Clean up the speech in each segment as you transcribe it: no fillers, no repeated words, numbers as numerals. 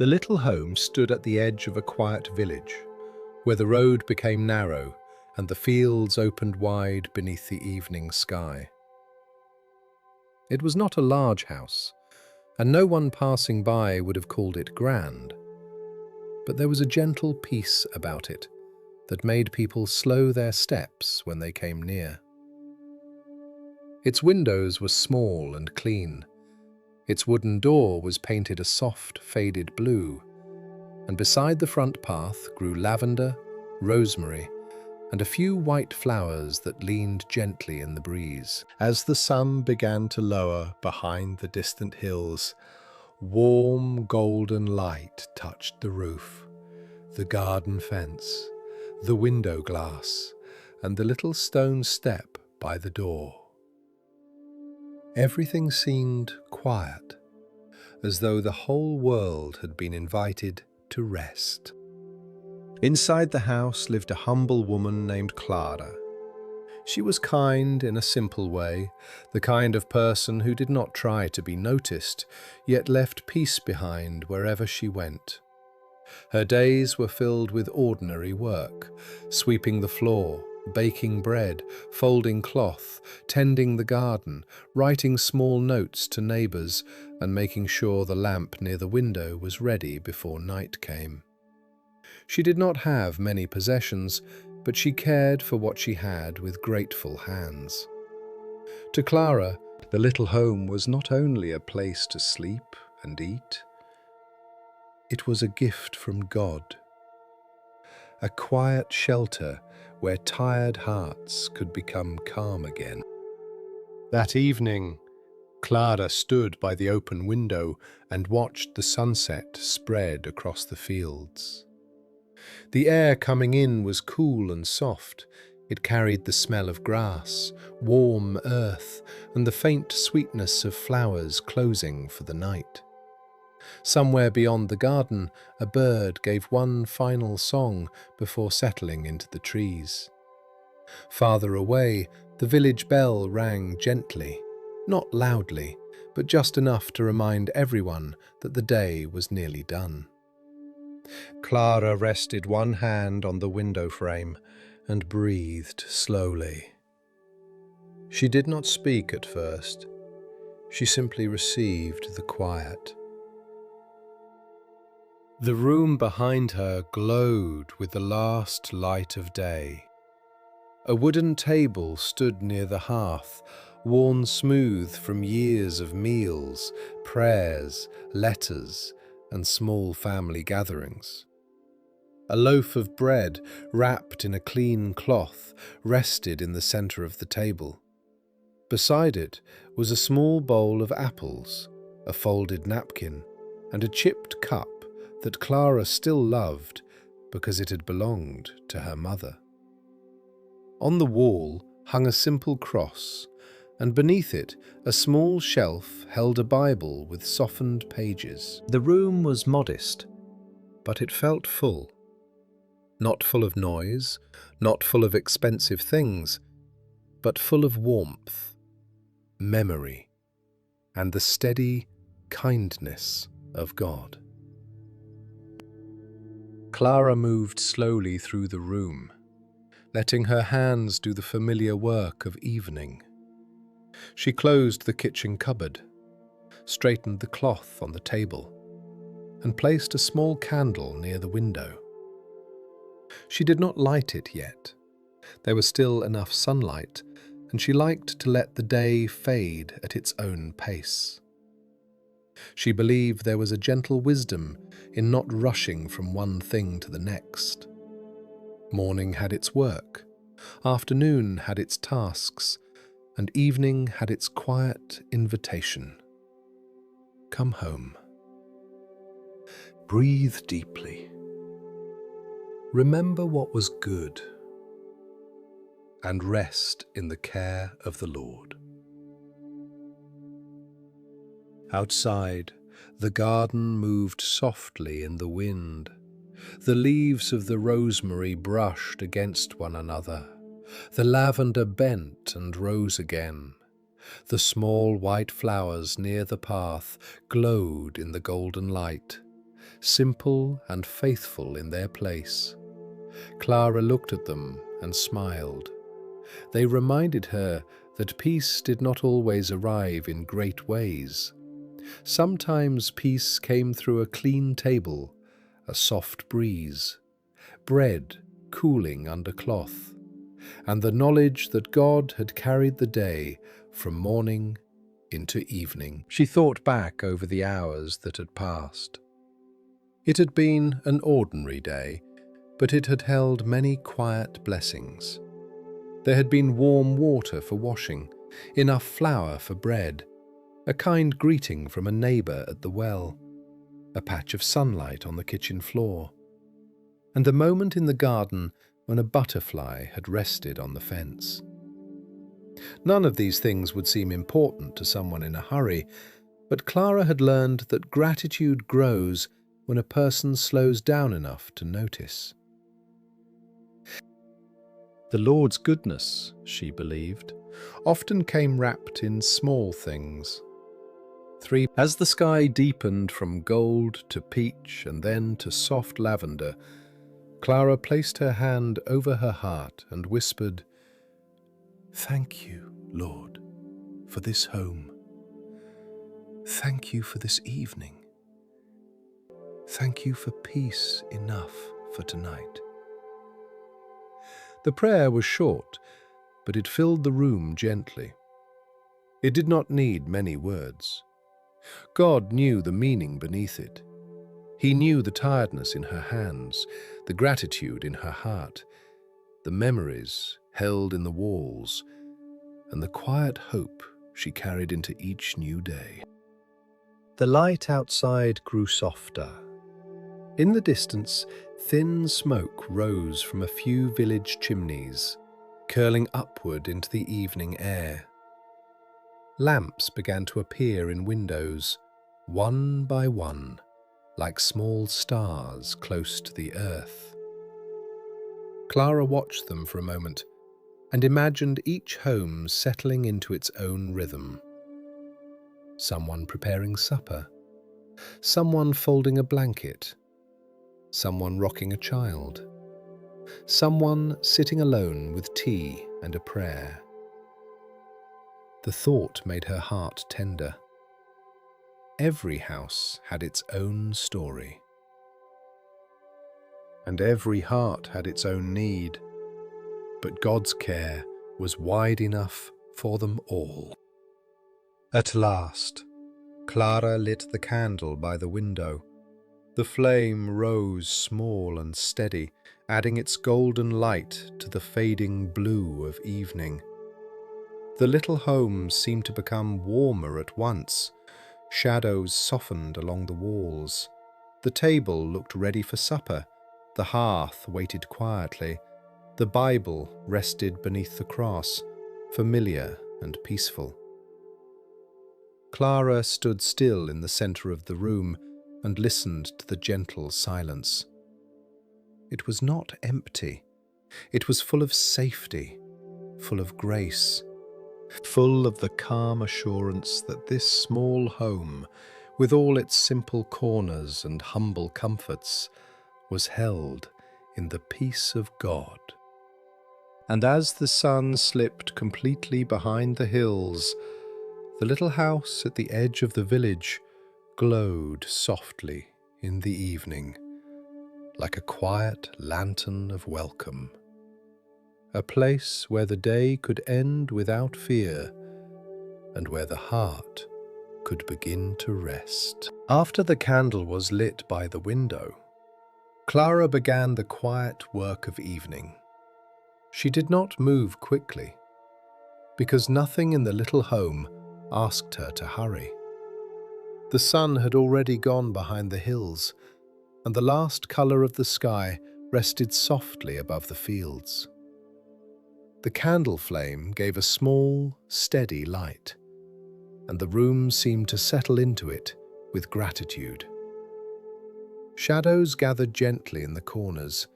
The little home stood at the edge of a quiet village, where the road became narrow and the fields opened wide beneath the evening sky. It was not a large house, and no one passing by would have called it grand, but there was a gentle peace about it that made people slow their steps when they came near. Its windows were small and clean. Its wooden door was painted a soft, faded blue, and beside the front path grew lavender, rosemary, and a few white flowers that leaned gently in the breeze. As the sun began to lower behind the distant hills, warm golden light touched the roof, the garden fence, the window glass, and the little stone step by the door. Everything seemed quiet, as though the whole world had been invited to rest. Inside the house lived a humble woman named Clara. She was kind in a simple way, the kind of person who did not try to be noticed, yet left peace behind wherever she went. Her days were filled with ordinary work, sweeping the floor, baking bread, folding cloth, tending the garden, writing small notes to neighbours, and making sure the lamp near the window was ready before night came. She did not have many possessions, but she cared for what she had with grateful hands. To Clara, the little home was not only a place to sleep and eat, it was a gift from God, a quiet shelter where tired hearts could become calm again. That evening, Clara stood by the open window and watched the sunset spread across the fields. The air coming in was cool and soft. It carried the smell of grass, warm earth, and the faint sweetness of flowers closing for the night. Somewhere beyond the garden, a bird gave one final song before settling into the trees. Farther away, the village bell rang gently, not loudly, but just enough to remind everyone that the day was nearly done. Clara rested one hand on the window frame and breathed slowly. She did not speak at first. She simply received the quiet. The room behind her glowed with the last light of day. A wooden table stood near the hearth, worn smooth from years of meals, prayers, letters, and small family gatherings. A loaf of bread, wrapped in a clean cloth, rested in the center of the table. Beside it was a small bowl of apples, a folded napkin, and a chipped cup that Clara still loved because it had belonged to her mother. On the wall hung a simple cross, and beneath it a small shelf held a Bible with softened pages. The room was modest, but it felt full. Not full of noise, not full of expensive things, but full of warmth, memory, and the steady kindness of God. Clara moved slowly through the room, letting her hands do the familiar work of evening. She closed the kitchen cupboard, straightened the cloth on the table, and placed a small candle near the window. She did not light it yet. There was still enough sunlight, and she liked to let the day fade at its own pace. She believed there was a gentle wisdom in not rushing from one thing to the next. Morning had its work, afternoon had its tasks, and evening had its quiet invitation. Come home. Breathe deeply. Remember what was good, and rest in the care of the Lord. Outside, the garden moved softly in the wind. The leaves of the rosemary brushed against one another. The lavender bent and rose again. The small white flowers near the path glowed in the golden light, simple and faithful in their place. Clara looked at them and smiled. They reminded her that peace did not always arrive in great ways. Sometimes peace came through a clean table, a soft breeze, bread cooling under cloth, and the knowledge that God had carried the day from morning into evening. She thought back over the hours that had passed. It had been an ordinary day, but it had held many quiet blessings. There had been warm water for washing, enough flour for bread, a kind greeting from a neighbour at the well, a patch of sunlight on the kitchen floor, and the moment in the garden when a butterfly had rested on the fence. None of these things would seem important to someone in a hurry, but Clara had learned that gratitude grows when a person slows down enough to notice. The Lord's goodness, she believed, often came wrapped in small things. As the sky deepened from gold to peach and then to soft lavender, Clara placed her hand over her heart and whispered, "Thank you, Lord, for this home. Thank you for this evening. Thank you for peace enough for tonight." The prayer was short, but it filled the room gently. It did not need many words. God knew the meaning beneath it. He knew the tiredness in her hands, the gratitude in her heart, the memories held in the walls, and the quiet hope she carried into each new day. The light outside grew softer. In the distance, thin smoke rose from a few village chimneys, curling upward into the evening air. Lamps began to appear in windows, one by one, like small stars close to the earth. Clara watched them for a moment and imagined each home settling into its own rhythm. Someone preparing supper, someone folding a blanket, someone rocking a child, someone sitting alone with tea and a prayer. The thought made her heart tender. Every house had its own story, and every heart had its own need, but God's care was wide enough for them all. At last, Clara lit the candle by the window. The flame rose small and steady, adding its golden light to the fading blue of evening. The little home seemed to become warmer at once. Shadows softened along the walls. The table looked ready for supper. The hearth waited quietly. The Bible rested beneath the cross, familiar and peaceful. Clara stood still in the center of the room and listened to the gentle silence. It was not empty. It was full of safety, full of grace, full of the calm assurance that this small home, with all its simple corners and humble comforts, was held in the peace of God. And as the sun slipped completely behind the hills, the little house at the edge of the village glowed softly in the evening, like a quiet lantern of welcome. A place where the day could end without fear, and where the heart could begin to rest. After the candle was lit by the window, Clara began the quiet work of evening. She did not move quickly, because nothing in the little home asked her to hurry. The sun had already gone behind the hills, and the last colour of the sky rested softly above the fields. The candle flame gave a small, steady light, and the room seemed to settle into it with gratitude. Shadows gathered gently in the corners,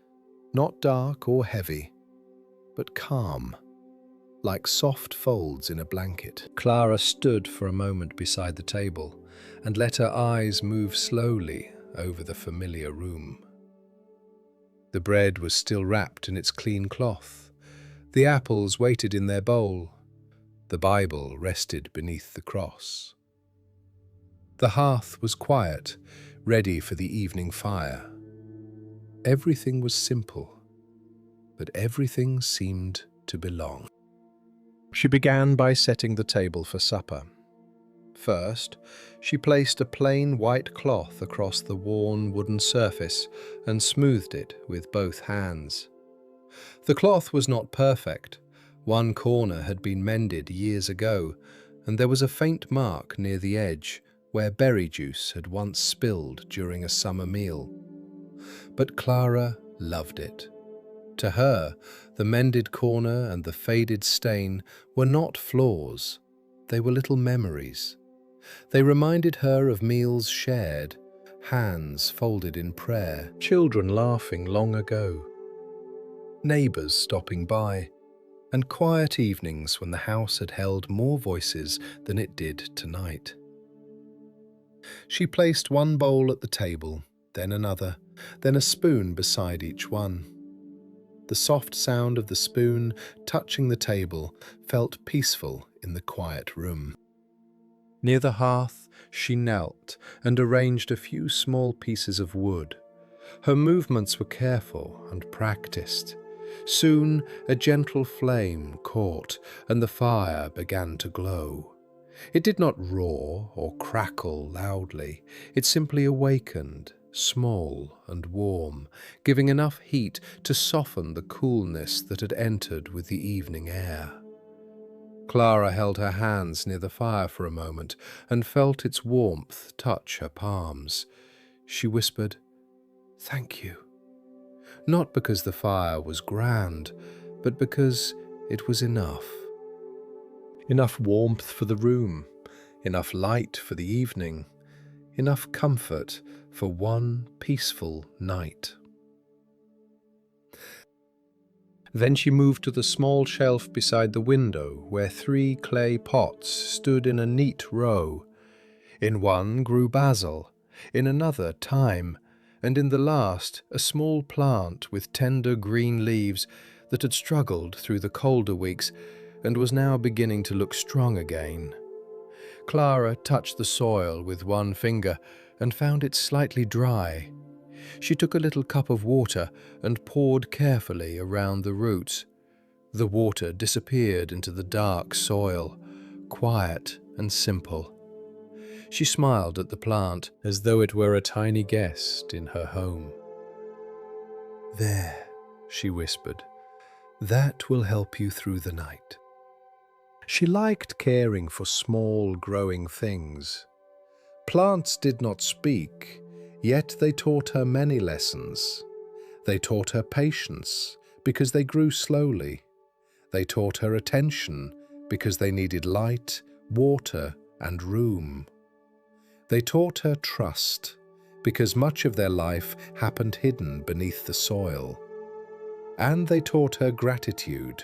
not dark or heavy, but calm, like soft folds in a blanket. Clara stood for a moment beside the table and let her eyes move slowly over the familiar room. The bread was still wrapped in its clean cloth. The apples waited in their bowl. The Bible rested beneath the cross. The hearth was quiet, ready for the evening fire. Everything was simple, but everything seemed to belong. She began by setting the table for supper. First, she placed a plain white cloth across the worn wooden surface and smoothed it with both hands. The cloth was not perfect. One corner had been mended years ago, and there was a faint mark near the edge where berry juice had once spilled during a summer meal. But Clara loved it. To her, the mended corner and the faded stain were not flaws. They were little memories. They reminded her of meals shared, hands folded in prayer, children laughing long ago, neighbours stopping by, and quiet evenings when the house had held more voices than it did tonight. She placed one bowl at the table, then another, then a spoon beside each one. The soft sound of the spoon touching the table felt peaceful in the quiet room. Near the hearth, she knelt and arranged a few small pieces of wood. Her movements were careful and practiced. Soon, a gentle flame caught, and the fire began to glow. It did not roar or crackle loudly. It simply awakened, small and warm, giving enough heat to soften the coolness that had entered with the evening air. Clara held her hands near the fire for a moment and felt its warmth touch her palms. She whispered, "Thank you." Not because the fire was grand, but because it was enough. Enough warmth for the room, enough light for the evening, enough comfort for one peaceful night. Then she moved to the small shelf beside the window where 3 clay pots stood in a neat row. In one grew basil, in another thyme, and in the last a small plant with tender green leaves that had struggled through the colder weeks and was now beginning to look strong again. Clara touched the soil with one finger and found it slightly dry. She took a little cup of water and poured carefully around the roots. The water disappeared into the dark soil, quiet and simple. She smiled at the plant as though it were a tiny guest in her home. "There," she whispered, "that will help you through the night." She liked caring for small, growing things. Plants did not speak, yet they taught her many lessons. They taught her patience because they grew slowly. They taught her attention because they needed light, water, and room. They taught her trust because much of their life happened hidden beneath the soil. And they taught her gratitude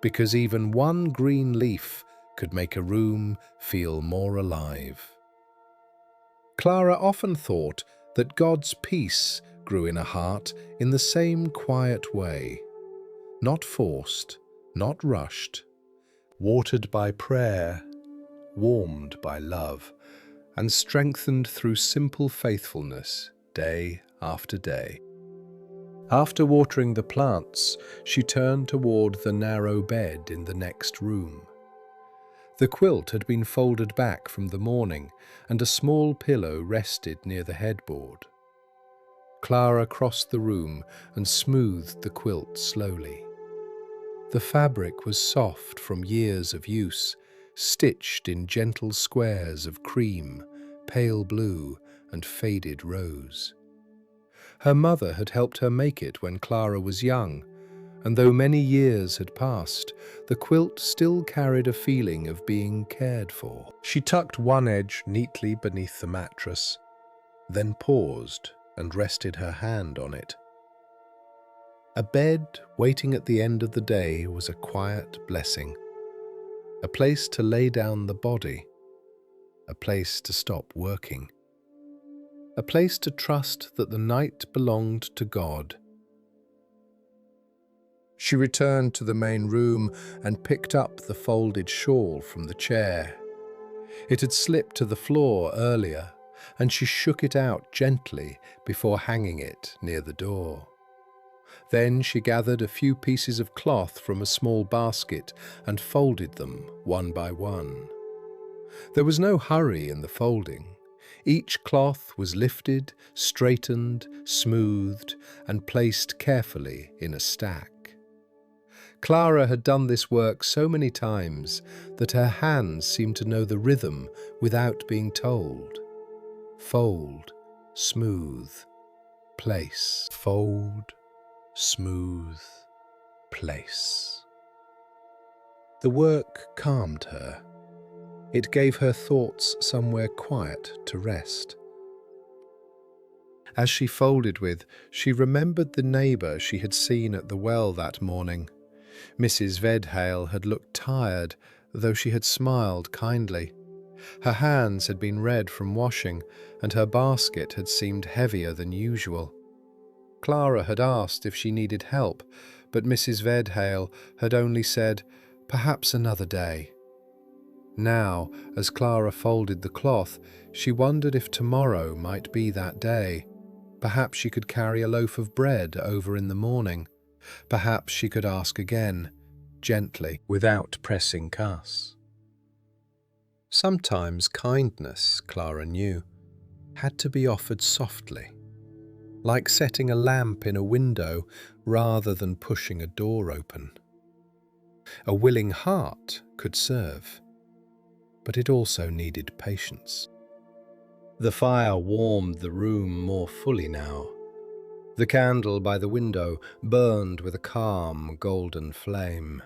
because even one green leaf could make a room feel more alive. Clara often thought that God's peace grew in a heart in the same quiet way, not forced, not rushed, watered by prayer, warmed by love, and strengthened through simple faithfulness day after day. After watering the plants, she turned toward the narrow bed in the next room. The quilt had been folded back from the morning, and a small pillow rested near the headboard. Clara crossed the room and smoothed the quilt slowly. The fabric was soft from years of use, stitched in gentle squares of cream, pale blue, and faded rose. Her mother had helped her make it when Clara was young, and though many years had passed, the quilt still carried a feeling of being cared for. She tucked one edge neatly beneath the mattress, then paused and rested her hand on it. A bed waiting at the end of the day was a quiet blessing, a place to lay down the body, a place to stop working. a place to trust that the night belonged to God. She returned to the main room and picked up the folded shawl from the chair. It had slipped to the floor earlier, and she shook it out gently before hanging it near the door. Then she gathered a few pieces of cloth from a small basket and folded them one by one. There was no hurry in the folding. Each cloth was lifted, straightened, smoothed, and placed carefully in a stack. Clara had done this work so many times that her hands seemed to know the rhythm without being told. Fold, smooth, place. Fold, smooth, place. The work calmed her. It gave her thoughts somewhere quiet to rest. As she folded with, she remembered the neighbour she had seen at the well that morning. Mrs. Vedhale had looked tired, though she had smiled kindly. Her hands had been red from washing, and her basket had seemed heavier than usual. Clara had asked if she needed help, but Mrs. Vedhale had only said, "Perhaps another day." Now, as Clara folded the cloth, she wondered if tomorrow might be that day. Perhaps she could carry a loaf of bread over in the morning. Perhaps she could ask again, gently, without pressing cuss. Sometimes kindness, Clara knew, had to be offered softly, like setting a lamp in a window rather than pushing a door open. A willing heart could serve, but it also needed patience. The fire warmed the room more fully now. The candle by the window burned with a calm, golden flame.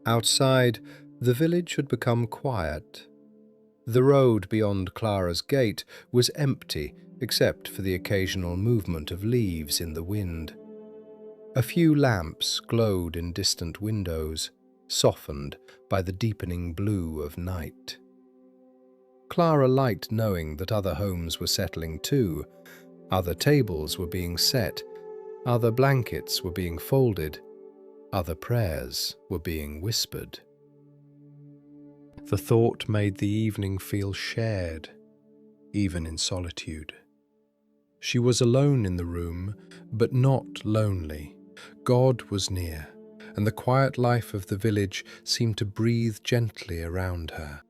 Outside, the village had become quiet. The road beyond Clara's gate was empty except for the occasional movement of leaves in the wind. A few lamps glowed in distant windows, softened by the deepening blue of night. Clara liked knowing that other homes were settling too. Other tables were being set, other blankets were being folded, other prayers were being whispered. The thought made the evening feel shared, even in solitude. She was alone in the room, but not lonely. God was near, and the quiet life of the village seemed to breathe gently around her.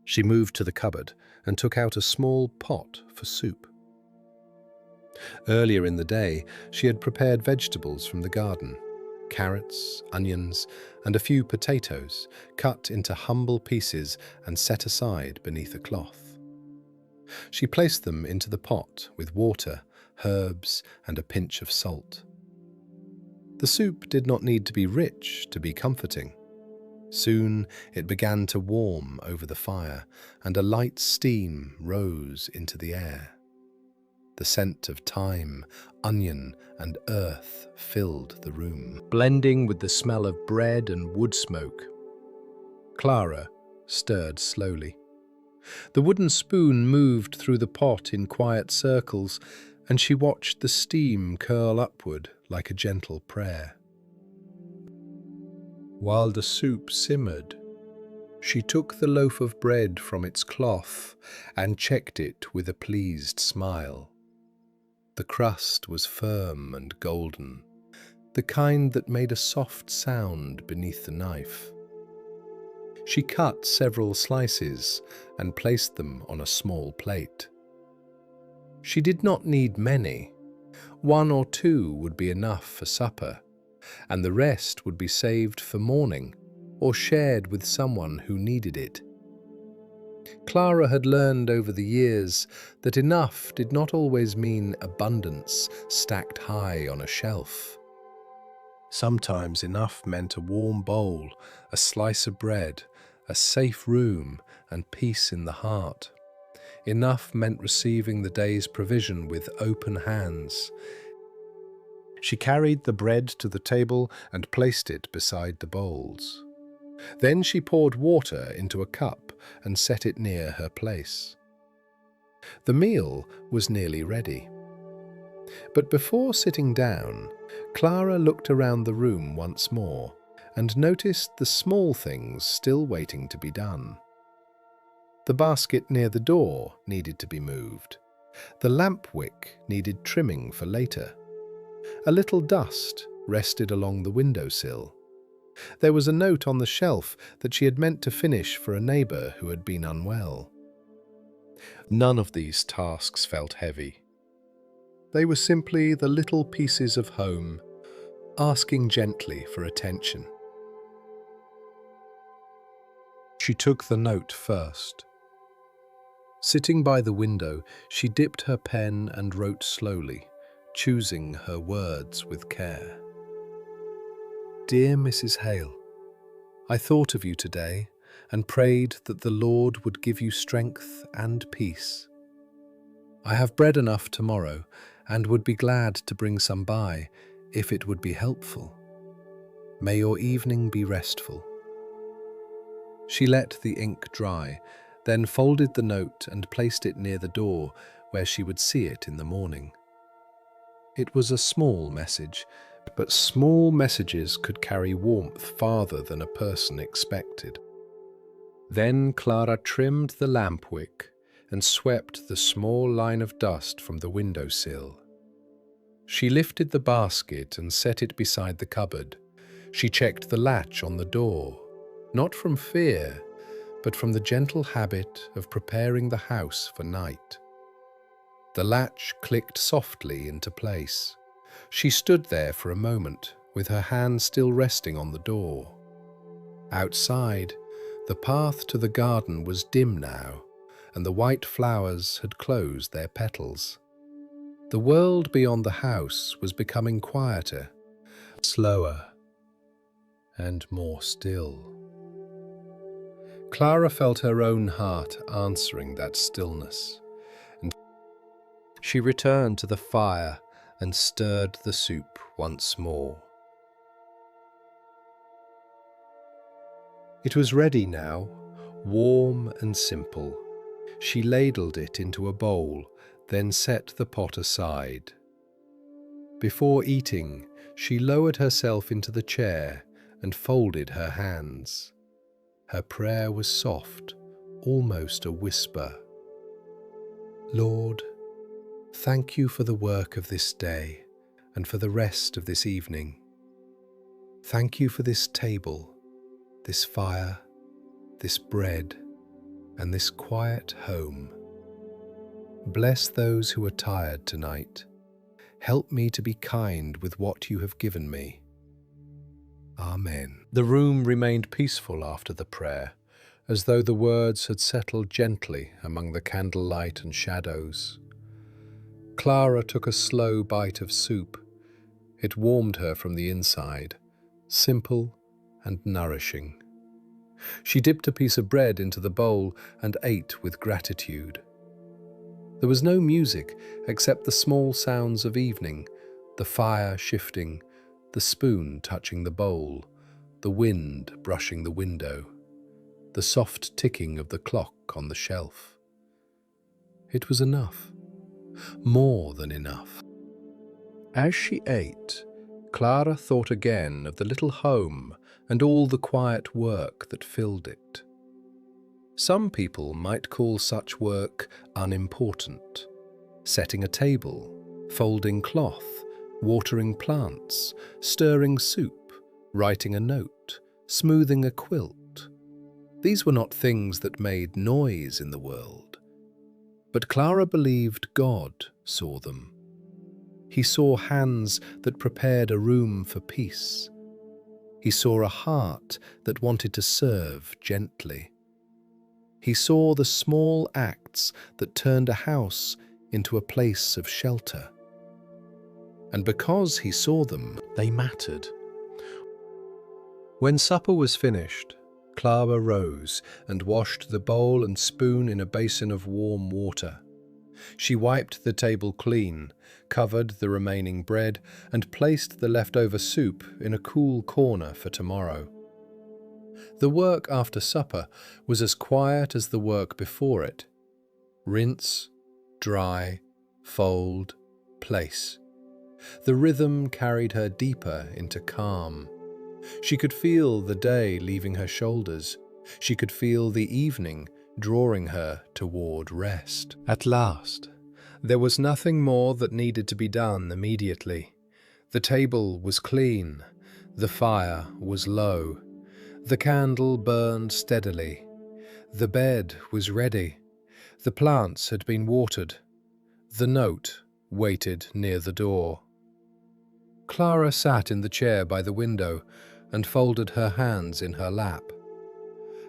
She moved to the cupboard and took out a small pot for soup. Earlier in the day, she had prepared vegetables from the garden, carrots, onions, and a few potatoes, cut into humble pieces and set aside beneath a cloth. She placed them into the pot with water, herbs, and a pinch of salt. The soup did not need to be rich to be comforting. Soon it began to warm over the fire, and a light steam rose into the air. The scent of thyme, onion, and earth filled the room, blending with the smell of bread and wood smoke. Clara stirred slowly. The wooden spoon moved through the pot in quiet circles, and she watched the steam curl upward like a gentle prayer. While the soup simmered, she took the loaf of bread from its cloth and checked it with a pleased smile. The crust was firm and golden, the kind that made a soft sound beneath the knife. She cut several slices and placed them on a small plate. She did not need many. 1 or 2 would be enough for supper, and the rest would be saved for morning or shared with someone who needed it. Clara had learned over the years that enough did not always mean abundance stacked high on a shelf. Sometimes enough meant a warm bowl, a slice of bread, a safe room, and peace in the heart. Enough meant receiving the day's provision with open hands. She carried the bread to the table and placed it beside the bowls. Then she poured water into a cup and set it near her place. The meal was nearly ready. But before sitting down, Clara looked around the room once more and noticed the small things still waiting to be done. The basket near the door needed to be moved. The lamp wick needed trimming for later. A little dust rested along the windowsill. There was a note on the shelf that she had meant to finish for a neighbour who had been unwell. None of these tasks felt heavy. They were simply the little pieces of home, asking gently for attention. She took the note first. Sitting by the window, she dipped her pen and wrote slowly, choosing her words with care. Dear Mrs. Hale, I thought of you today and prayed that the Lord would give you strength and peace. I have bread enough tomorrow and would be glad to bring some by if it would be helpful. May your evening be restful. She let the ink dry, then folded the note and placed it near the door where she would see it in the morning. It was a small message, but small messages could carry warmth farther than a person expected. Then Clara trimmed the lamp wick and swept the small line of dust from the windowsill. She lifted the basket and set it beside the cupboard. She checked the latch on the door, not from fear, but from the gentle habit of preparing the house for night. The latch clicked softly into place. She stood there for a moment, with her hand still resting on the door. Outside, the path to the garden was dim now, and the white flowers had closed their petals. The world beyond the house was becoming quieter, slower, and more still. Clara felt her own heart answering that stillness, and she returned to the fire and stirred the soup once more. It was ready now, warm and simple. She ladled it into a bowl, then set the pot aside. Before eating, she lowered herself into the chair and folded her hands. Her prayer was soft, almost a whisper. Lord, thank you for the work of this day and for the rest of this evening. Thank you for this table, this fire, this bread, and this quiet home. Bless those who are tired tonight. Help me to be kind with what you have given me. Amen. The room remained peaceful after the prayer, as though the words had settled gently among the candlelight and shadows. Clara took a slow bite of soup. It warmed her from the inside, simple and nourishing. She dipped a piece of bread into the bowl and ate with gratitude. There was no music except the small sounds of evening, the fire shifting, the spoon touching the bowl, the wind brushing the window, the soft ticking of the clock on the shelf. It was enough, more than enough. As she ate, Clara thought again of the little home and all the quiet work that filled it. Some people might call such work unimportant. Setting a table, folding cloth, watering plants, stirring soup, writing a note, smoothing a quilt. These were not things that made noise in the world. But Clara believed God saw them. He saw hands that prepared a room for peace. He saw a heart that wanted to serve gently. He saw the small acts that turned a house into a place of shelter. And because he saw them, they mattered. When supper was finished, Clara rose and washed the bowl and spoon in a basin of warm water. She wiped the table clean, covered the remaining bread, and placed the leftover soup in a cool corner for tomorrow. The work after supper was as quiet as the work before it. Rinse, Dry, fold, place. The rhythm carried her deeper into calm. She could feel the day leaving her shoulders. She could feel the evening drawing her toward rest. At last, there was nothing more that needed to be done immediately. The table was clean. The fire was low. The candle burned steadily. The bed was ready. The plants had been watered. The note waited near the door. Clara sat in the chair by the window and folded her hands in her lap.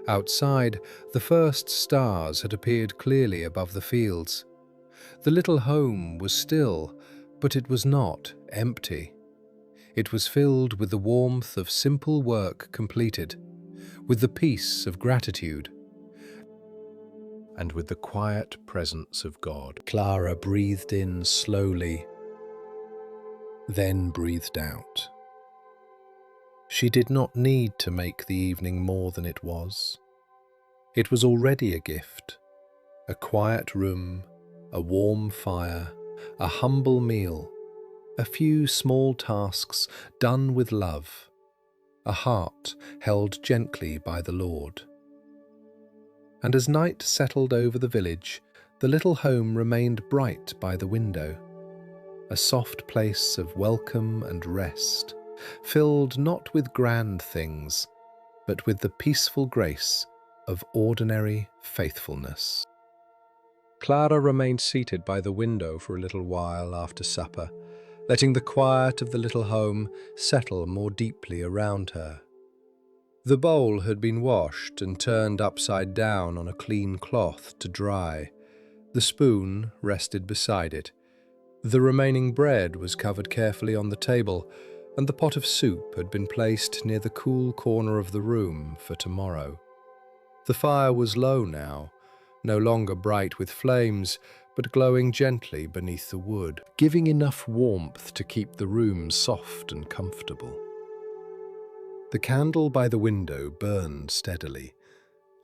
Outside, the first stars had appeared clearly above the fields. The little home was still, but it was not empty. It was filled with the warmth of simple work completed, with the peace of gratitude, and with the quiet presence of God. Clara breathed in slowly, then breathed out. She did not need to make the evening more than it was. It was already a gift, a quiet room, a warm fire, a humble meal, a few small tasks done with love, a heart held gently by the Lord. And as night settled over the village, the little home remained bright by the window, a soft place of welcome and rest, filled not with grand things, but with the peaceful grace of ordinary faithfulness. Clara remained seated by the window for a little while after supper, letting the quiet of the little home settle more deeply around her. The bowl had been washed and turned upside down on a clean cloth to dry. The spoon rested beside it. The remaining bread was covered carefully on the table, and the pot of soup had been placed near the cool corner of the room for tomorrow. The fire was low now, no longer bright with flames, but glowing gently beneath the wood, giving enough warmth to keep the room soft and comfortable. The candle by the window burned steadily,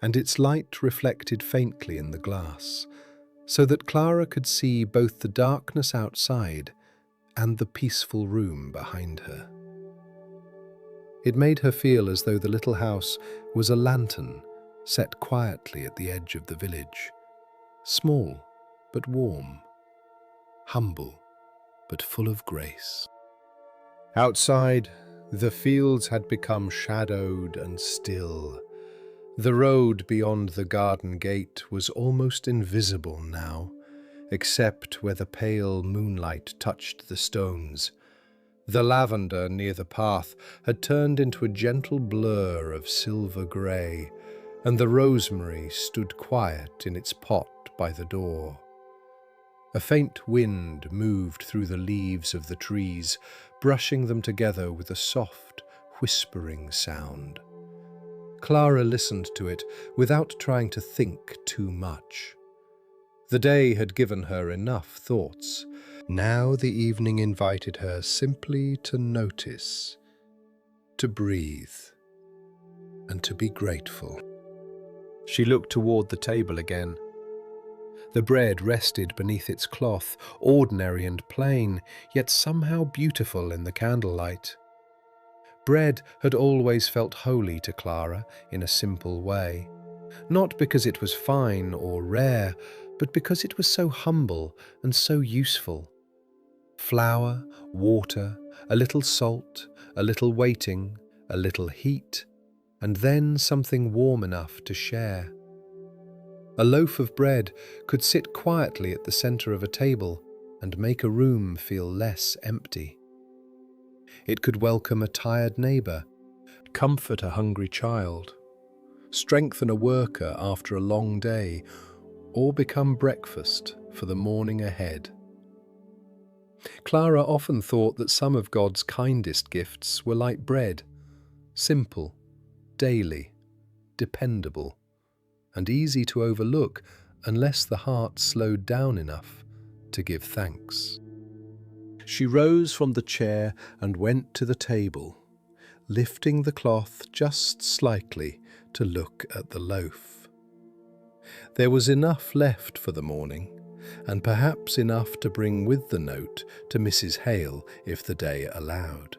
and its light reflected faintly in the glass, so that Clara could see both the darkness outside and the peaceful room behind her. It made her feel as though the little house was a lantern set quietly at the edge of the village, small but warm, humble but full of grace. Outside, the fields had become shadowed and still. The road beyond the garden gate was almost invisible now, except where the pale moonlight touched the stones. The lavender near the path had turned into a gentle blur of silver grey, and the rosemary stood quiet in its pot by the door. A faint wind moved through the leaves of the trees, brushing them together with a soft, whispering sound. Clara listened to it without trying to think too much. The day had given her enough thoughts. Now the evening invited her simply to notice, to breathe, and to be grateful. She looked toward the table again. The bread rested beneath its cloth, ordinary and plain, yet somehow beautiful in the candlelight. Bread had always felt holy to Clara in a simple way, not because it was fine or rare, but because it was so humble and so useful. Flour, water, a little salt, a little waiting, a little heat, and then something warm enough to share. A loaf of bread could sit quietly at the center of a table and make a room feel less empty. It could welcome a tired neighbor, comfort a hungry child, strengthen a worker after a long day, or become breakfast for the morning ahead. Clara often thought that some of God's kindest gifts were like bread, simple, daily, dependable, and easy to overlook unless the heart slowed down enough to give thanks. She rose from the chair and went to the table, lifting the cloth just slightly to look at the loaf. There was enough left for the morning, and perhaps enough to bring with the note to Mrs. Hale if the day allowed.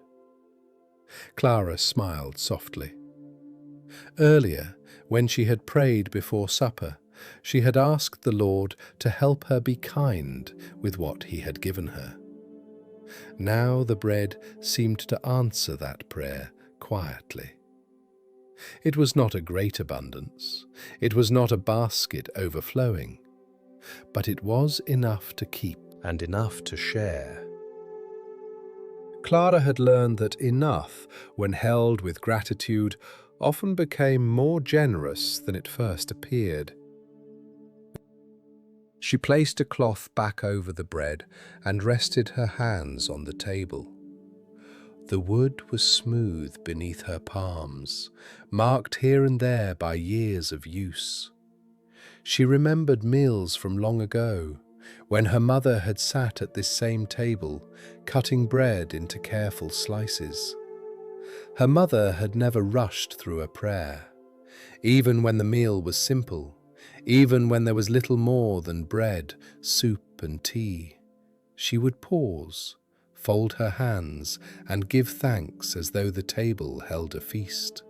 Clara smiled softly. Earlier, when she had prayed before supper, she had asked the Lord to help her be kind with what he had given her. Now the bread seemed to answer that prayer quietly. It was not a great abundance, it was not a basket overflowing, but it was enough to keep and enough to share. Clara had learned that enough, when held with gratitude, often became more generous than it first appeared. She placed a cloth back over the bread and rested her hands on the table. The wood was smooth beneath her palms, marked here and there by years of use. She remembered meals from long ago, when her mother had sat at this same table, cutting bread into careful slices. Her mother had never rushed through a prayer, even when the meal was simple, even when there was little more than bread, soup and tea. She would pause, fold her hands, and give thanks as though the table held a feast.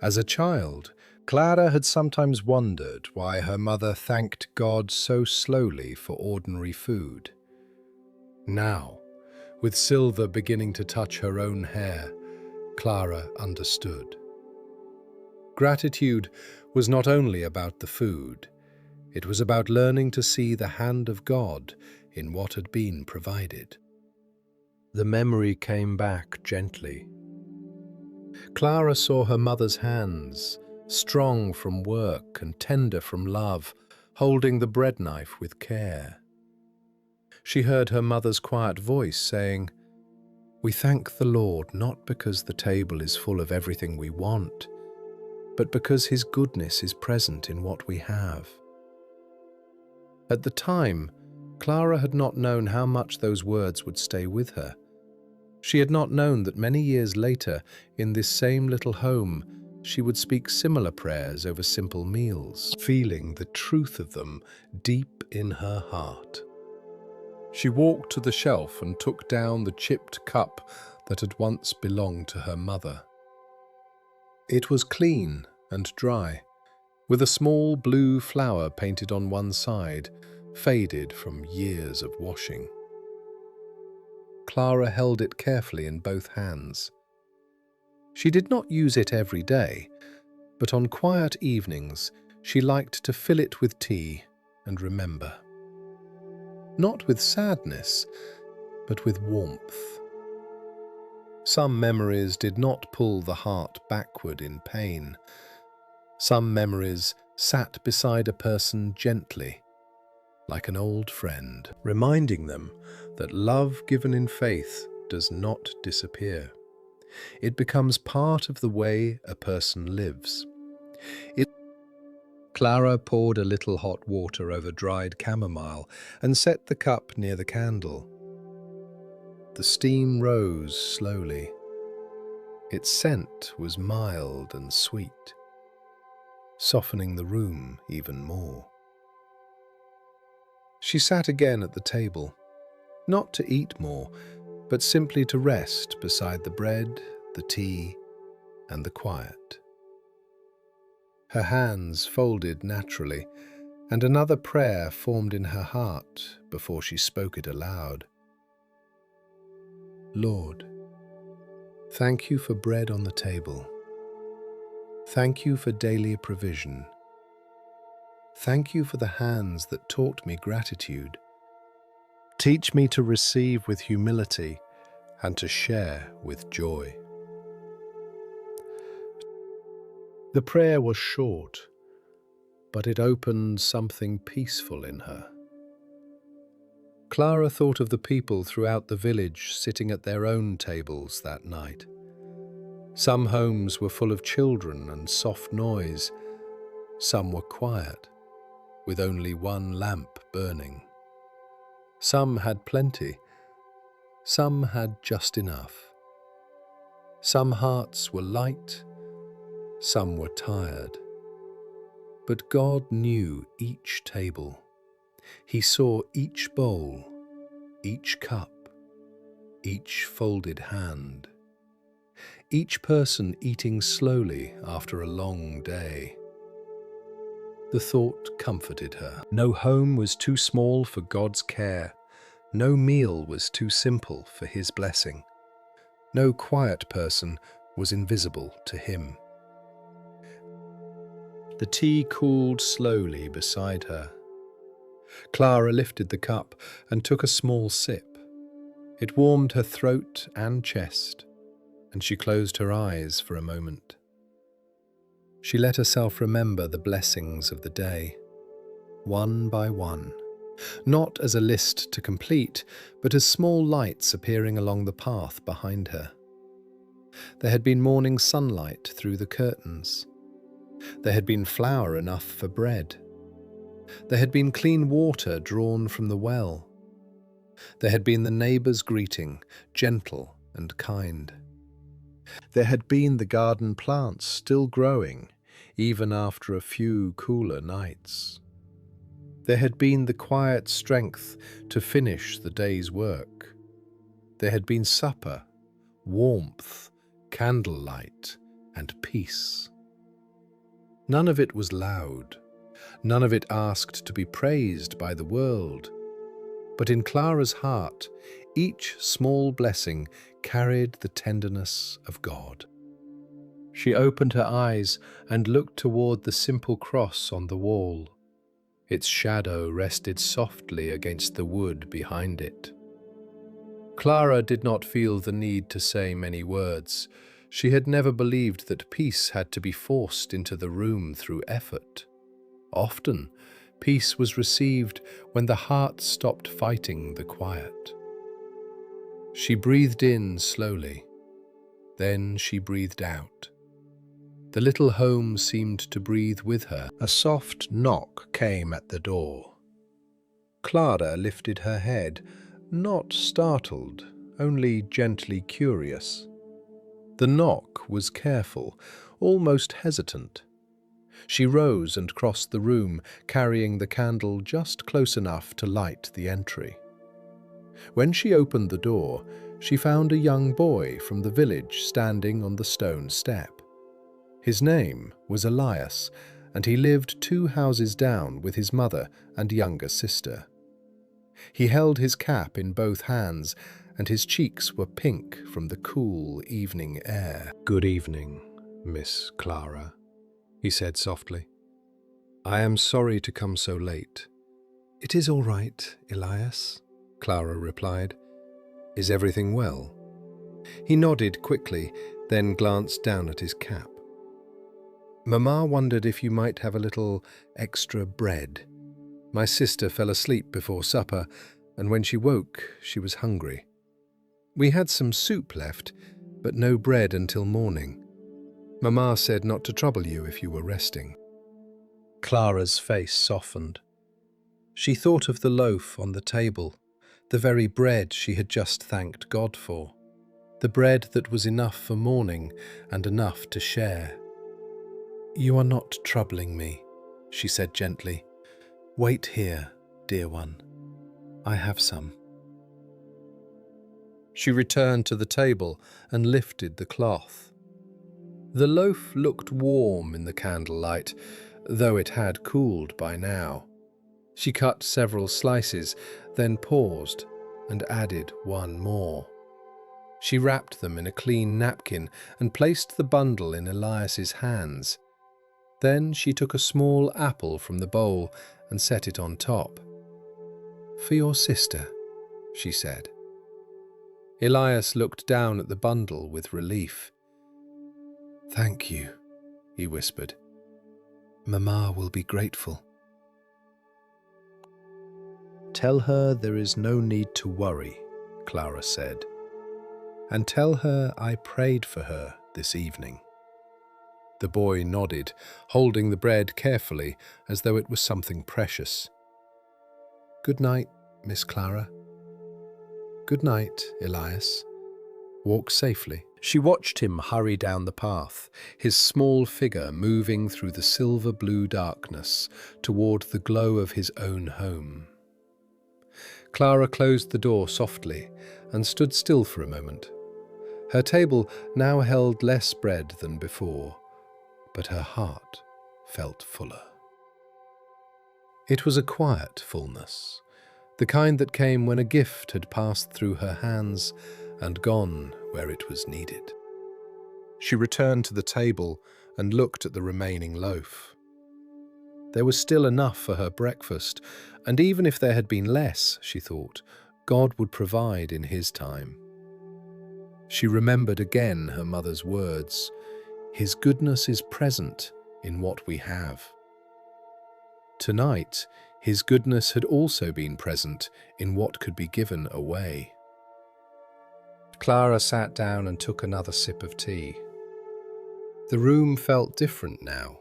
As a child, Clara had sometimes wondered why her mother thanked God so slowly for ordinary food. Now, with silver beginning to touch her own hair, Clara understood. Gratitude was not only about the food, it was about learning to see the hand of God in what had been provided. The memory came back gently. Clara saw her mother's hands, strong from work and tender from love, holding the bread knife with care. She heard her mother's quiet voice saying, "We thank the Lord not because the table is full of everything we want, but because His goodness is present in what we have." At the time, Clara had not known how much those words would stay with her. She had not known that many years later, in this same little home, she would speak similar prayers over simple meals, feeling the truth of them deep in her heart. She walked to the shelf and took down the chipped cup that had once belonged to her mother. It was clean and dry, with a small blue flower painted on one side, faded from years of washing. Clara held it carefully in both hands. She did not use it every day, but on quiet evenings she liked to fill it with tea and remember. Not with sadness, but with warmth. Some memories did not pull the heart backward in pain. Some memories sat beside a person gently, like an old friend, reminding them that love given in faith does not disappear. It becomes part of the way a person lives. Clara poured a little hot water over dried chamomile and set the cup near the candle. The steam rose slowly. Its scent was mild and sweet, softening the room even more. She sat again at the table, not to eat more, but simply to rest beside the bread, the tea, and the quiet. Her hands folded naturally, and another prayer formed in her heart before she spoke it aloud. Lord, thank you for bread on the table. Thank you for daily provision. Thank you for the hands that taught me gratitude. Teach me to receive with humility and to share with joy. The prayer was short, but it opened something peaceful in her. Clara thought of the people throughout the village sitting at their own tables that night. Some homes were full of children and soft noise. Some were quiet, with only one lamp burning. Some had plenty. Some had just enough. Some hearts were light. Some were tired. But God knew each table. He saw each bowl, each cup, each folded hand, each person eating slowly after a long day. The thought comforted her. No home was too small for God's care. No meal was too simple for His blessing. No quiet person was invisible to Him. The tea cooled slowly beside her. Clara lifted the cup and took a small sip. It warmed her throat and chest, and she closed her eyes for a moment. She let herself remember the blessings of the day, one by one, not as a list to complete, but as small lights appearing along the path behind her. There had been morning sunlight through the curtains. There had been flour enough for bread. There had been clean water drawn from the well. There had been the neighbour's greeting, gentle and kind. There had been the garden plants still growing, even after a few cooler nights. There had been the quiet strength to finish the day's work. There had been supper, warmth, candlelight, and peace. None of it was loud. None of it asked to be praised by the world. But in Clara's heart, each small blessing carried the tenderness of God. She opened her eyes and looked toward the simple cross on the wall. Its shadow rested softly against the wood behind it. Clara did not feel the need to say many words. She had never believed that peace had to be forced into the room through effort. Often, peace was received when the heart stopped fighting the quiet. She breathed in slowly. Then she breathed out. The little home seemed to breathe with her. A soft knock came at the door. Clara lifted her head, not startled, only gently curious. The knock was careful, almost hesitant. She rose and crossed the room, carrying the candle just close enough to light the entry. When she opened the door, she found a young boy from the village standing on the stone step. His name was Elias, and he lived 2 houses down with his mother and younger sister. He held his cap in both hands, and his cheeks were pink from the cool evening air. "Good evening, Miss Clara," he said softly. "I am sorry to come so late." "It is all right, Elias," Clara replied. "Is everything well?" He nodded quickly, then glanced down at his cap. "Mamma wondered if you might have a little extra bread. My sister fell asleep before supper, and when she woke, she was hungry. We had some soup left, but no bread until morning. Mamma said not to trouble you if you were resting." Clara's face softened. She thought of the loaf on the table, the very bread she had just thanked God for, the bread that was enough for morning and enough to share. "You are not troubling me," she said gently. "Wait here, dear one. I have some." She returned to the table and lifted the cloth. The loaf looked warm in the candlelight, though it had cooled by now. She cut several slices, then paused and added one more. She wrapped them in a clean napkin and placed the bundle in Elias's hands. Then she took a small apple from the bowl and set it on top. "For your sister," she said. Elias looked down at the bundle with relief. "Thank you," he whispered. "Mamma will be grateful." "Tell her there is no need to worry," Clara said. "And tell her I prayed for her this evening." The boy nodded, holding the bread carefully as though it was something precious. "Good night, Miss Clara." "Good night, Elias. Walk safely." She watched him hurry down the path, his small figure moving through the silver-blue darkness toward the glow of his own home. Clara closed the door softly and stood still for a moment. Her table now held less bread than before, but her heart felt fuller. It was a quiet fullness, the kind that came when a gift had passed through her hands and gone where it was needed. She returned to the table and looked at the remaining loaf. There was still enough for her breakfast, and even if there had been less, she thought, God would provide in His time. She remembered again her mother's words, "His goodness is present in what we have." Tonight, His goodness had also been present in what could be given away. Clara sat down and took another sip of tea. The room felt different now,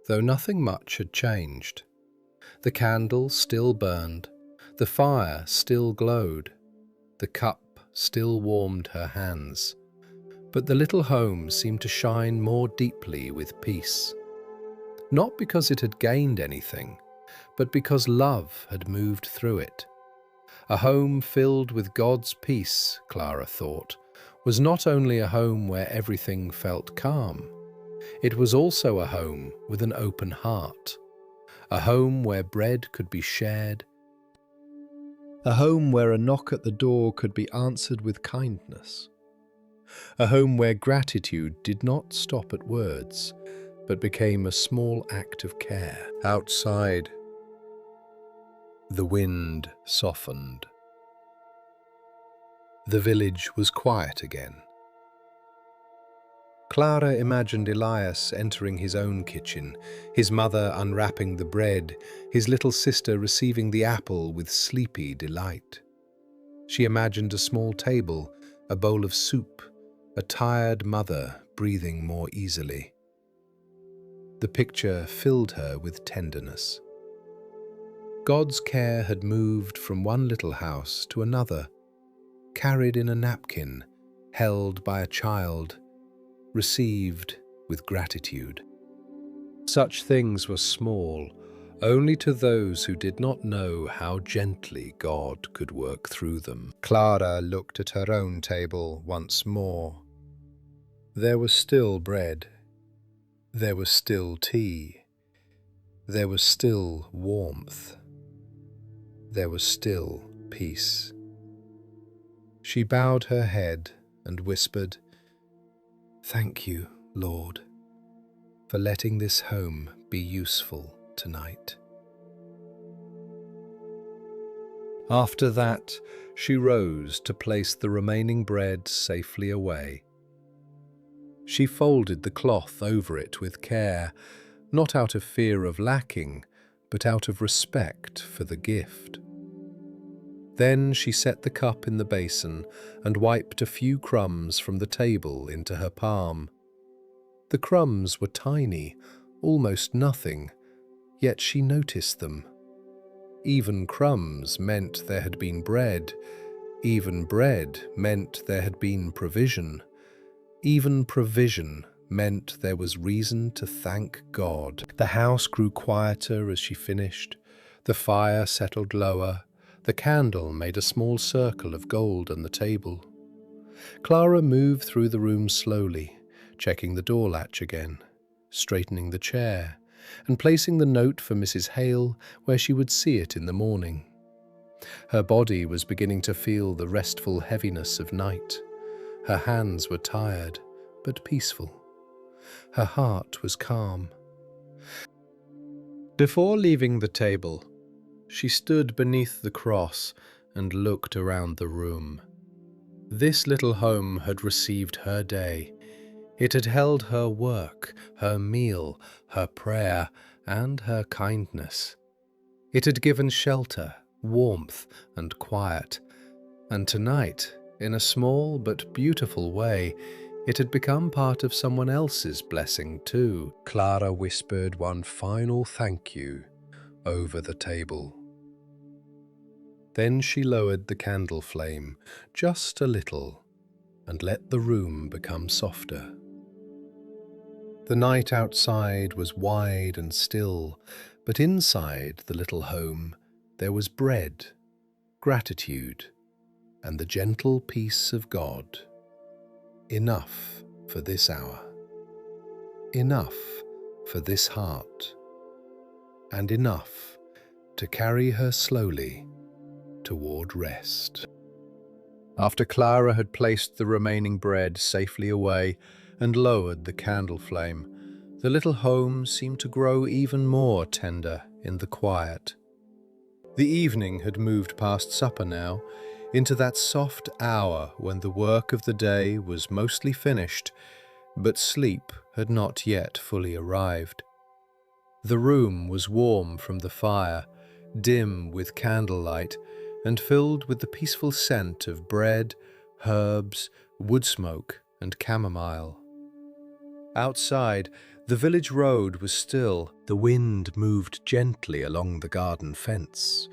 though nothing much had changed. The candle still burned, the fire still glowed, the cup still warmed her hands, but the little home seemed to shine more deeply with peace. Not because it had gained anything, but because love had moved through it. A home filled with God's peace, Clara thought, was not only a home where everything felt calm, it was also a home with an open heart, a home where bread could be shared, a home where a knock at the door could be answered with kindness, a home where gratitude did not stop at words, but became a small act of care. Outside, the wind softened. The village was quiet again. Clara imagined Elias entering his own kitchen, his mother unwrapping the bread, his little sister receiving the apple with sleepy delight. She imagined a small table, a bowl of soup, a tired mother breathing more easily. The picture filled her with tenderness. God's care had moved from one little house to another, carried in a napkin, held by a child, received with gratitude. Such things were small only to those who did not know how gently God could work through them. Clara looked at her own table once more. There was still bread. There was still tea. There was still warmth. There was still peace. She bowed her head and whispered, "Thank you, Lord, for letting this home be useful tonight." After that, she rose to place the remaining bread safely away. She folded the cloth over it with care, not out of fear of lacking, but out of respect for the gift. Then she set the cup in the basin and wiped a few crumbs from the table into her palm. The crumbs were tiny, almost nothing, yet she noticed them. Even crumbs meant there had been bread. Even bread meant there had been provision. Even provision meant there was reason to thank God. The house grew quieter as she finished. The fire settled lower. The candle made a small circle of gold on the table. Clara moved through the room slowly, checking the door latch again, straightening the chair, and placing the note for Mrs. Hale where she would see it in the morning. Her body was beginning to feel the restful heaviness of night. Her hands were tired, but peaceful. Her heart was calm. Before leaving the table, she stood beneath the cross and looked around the room. This little home had received her day. It had held her work, her meal, her prayer, and her kindness. It had given shelter, warmth, and quiet. And tonight, in a small but beautiful way, it had become part of someone else's blessing too. Clara whispered one final thank you over the table. Then she lowered the candle flame just a little and let the room become softer. The night outside was wide and still, but inside the little home there was bread, gratitude and the gentle peace of God. Enough for this hour, enough for this heart, and enough to carry her slowly toward rest. After Clara had placed the remaining bread safely away and lowered the candle flame, the little home seemed to grow even more tender in the quiet. The evening had moved past supper now, into that soft hour when the work of the day was mostly finished, but sleep had not yet fully arrived. The room was warm from the fire, dim with candlelight, and filled with the peaceful scent of bread, herbs, wood smoke, and chamomile. Outside, the village road was still. The wind moved gently along the garden fence,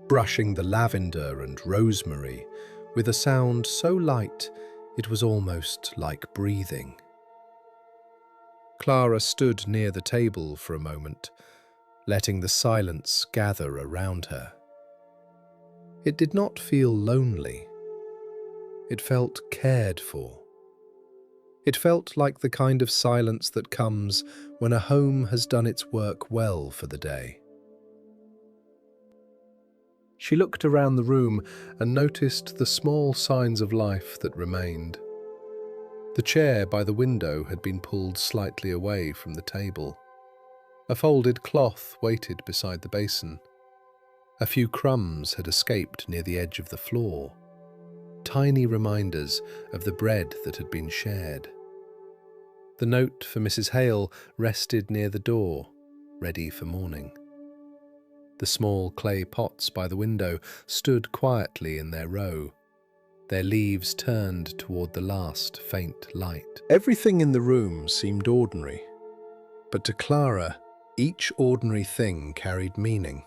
brushing the lavender and rosemary with a sound so light it was almost like breathing. Clara stood near the table for a moment, letting the silence gather around her. It did not feel lonely. It felt cared for. It felt like the kind of silence that comes when a home has done its work well for the day. She looked around the room and noticed the small signs of life that remained. The chair by the window had been pulled slightly away from the table. A folded cloth waited beside the basin. A few crumbs had escaped near the edge of the floor, tiny reminders of the bread that had been shared. The note for Mrs. Hale rested near the door, ready for morning. The small clay pots by the window stood quietly in their row, their leaves turned toward the last faint light. Everything in the room seemed ordinary, but to Clara, each ordinary thing carried meaning.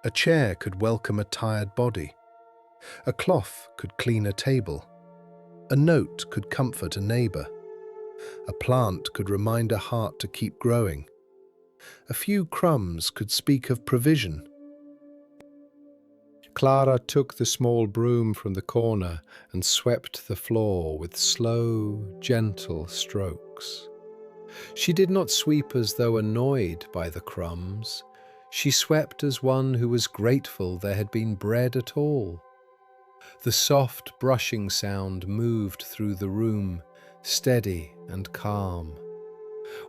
A chair could welcome a tired body. A cloth could clean a table. A note could comfort a neighbor. A plant could remind a heart to keep growing. A few crumbs could speak of provision. Clara took the small broom from the corner and swept the floor with slow, gentle strokes. She did not sweep as though annoyed by the crumbs. She swept as one who was grateful there had been bread at all. The soft brushing sound moved through the room, steady and calm.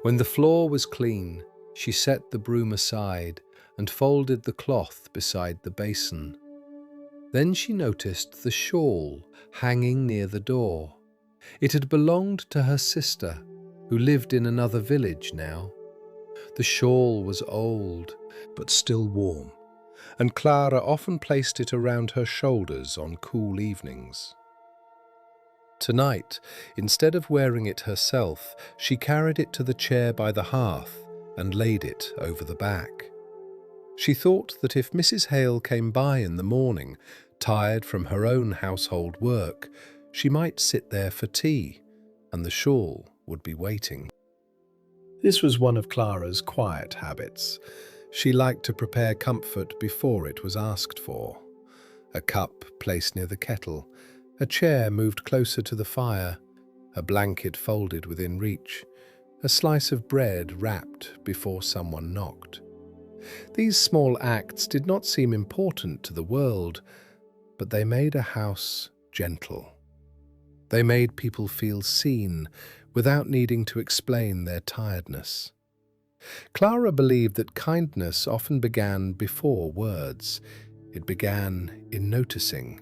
When the floor was clean, she set the broom aside and folded the cloth beside the basin. Then she noticed the shawl hanging near the door. It had belonged to her sister, who lived in another village now. The shawl was old, but still warm, and Clara often placed it around her shoulders on cool evenings. Tonight, instead of wearing it herself, she carried it to the chair by the hearth and laid it over the back. She thought that if Mrs. Hale came by in the morning, tired from her own household work, she might sit there for tea, and the shawl would be waiting. This was one of Clara's quiet habits. She liked to prepare comfort before it was asked for. A cup placed near the kettle, a chair moved closer to the fire, a blanket folded within reach, a slice of bread wrapped before someone knocked. These small acts did not seem important to the world, but they made a house gentle. They made people feel seen without needing to explain their tiredness. Clara believed that kindness often began before words. It began in noticing.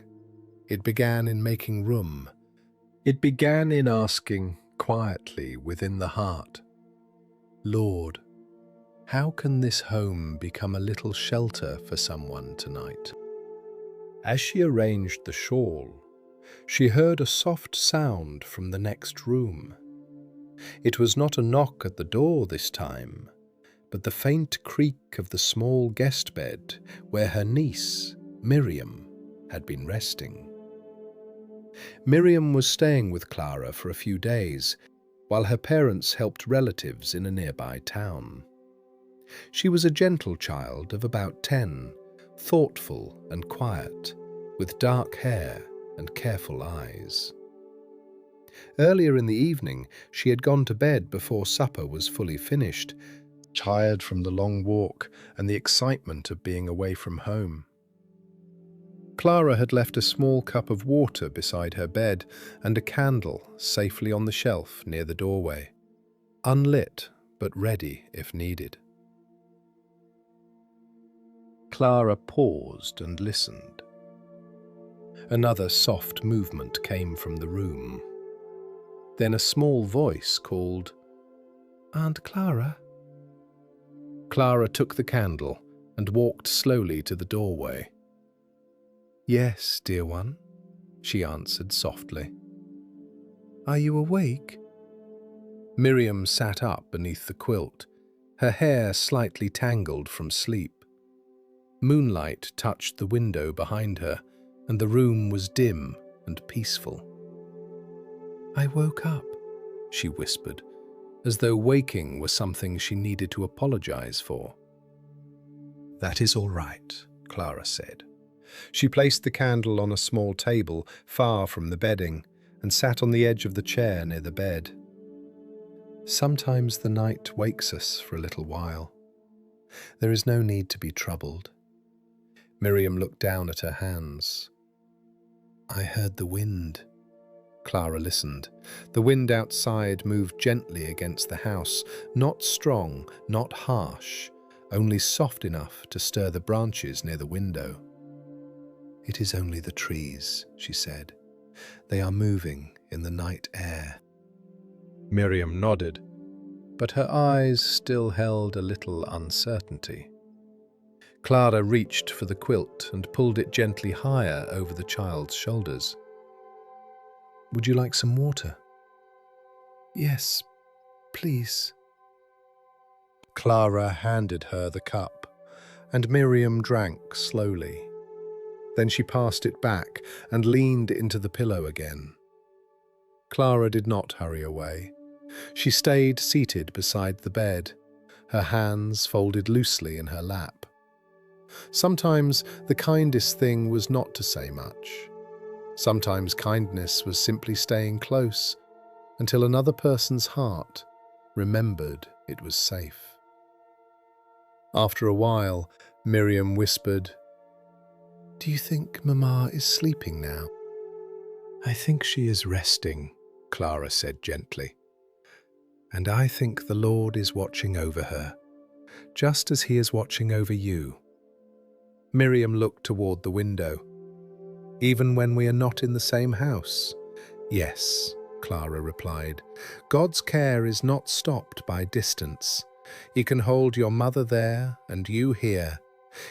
It began in making room. It began in asking quietly within the heart, "Lord, how can this home become a little shelter for someone tonight?" As she arranged the shawl, she heard a soft sound from the next room. It was not a knock at the door this time, but the faint creak of the small guest bed where her niece, Miriam, had been resting. Miriam was staying with Clara for a few days, while her parents helped relatives in a nearby town. She was a gentle child of about 10, thoughtful and quiet, with dark hair and careful eyes. Earlier in the evening, she had gone to bed before supper was fully finished, tired from the long walk and the excitement of being away from home. Clara had left a small cup of water beside her bed and a candle safely on the shelf near the doorway, unlit but ready if needed. Clara paused and listened. Another soft movement came from the room. Then a small voice called, "Aunt Clara?" Clara took the candle and walked slowly to the doorway. "Yes, dear one," she answered softly. "Are you awake?" Miriam sat up beneath the quilt, her hair slightly tangled from sleep. Moonlight touched the window behind her, and the room was dim and peaceful. "I woke up," she whispered, as though waking was something she needed to apologize for. "That is all right," Clara said. She placed the candle on a small table far from the bedding and sat on the edge of the chair near the bed. "Sometimes the night wakes us for a little while. There is no need to be troubled." Miriam looked down at her hands. "I heard the wind." Clara listened. The wind outside moved gently against the house, not strong, not harsh, only soft enough to stir the branches near the window. "It is only the trees," she said. "They are moving in the night air." Miriam nodded, but her eyes still held a little uncertainty. Clara reached for the quilt and pulled it gently higher over the child's shoulders. "Would you like some water?" "Yes, please." Clara handed her the cup, and Miriam drank slowly. Then she passed it back and leaned into the pillow again. Clara did not hurry away. She stayed seated beside the bed, her hands folded loosely in her lap. Sometimes the kindest thing was not to say much. Sometimes kindness was simply staying close until another person's heart remembered it was safe. After a while, Miriam whispered, "Do you think Mama is sleeping now?" "I think she is resting," Clara said gently. "And I think the Lord is watching over her, just as He is watching over you." Miriam looked toward the window. "Even when we are not in the same house?" "Yes," Clara replied. "God's care is not stopped by distance. He can hold your mother there and you here.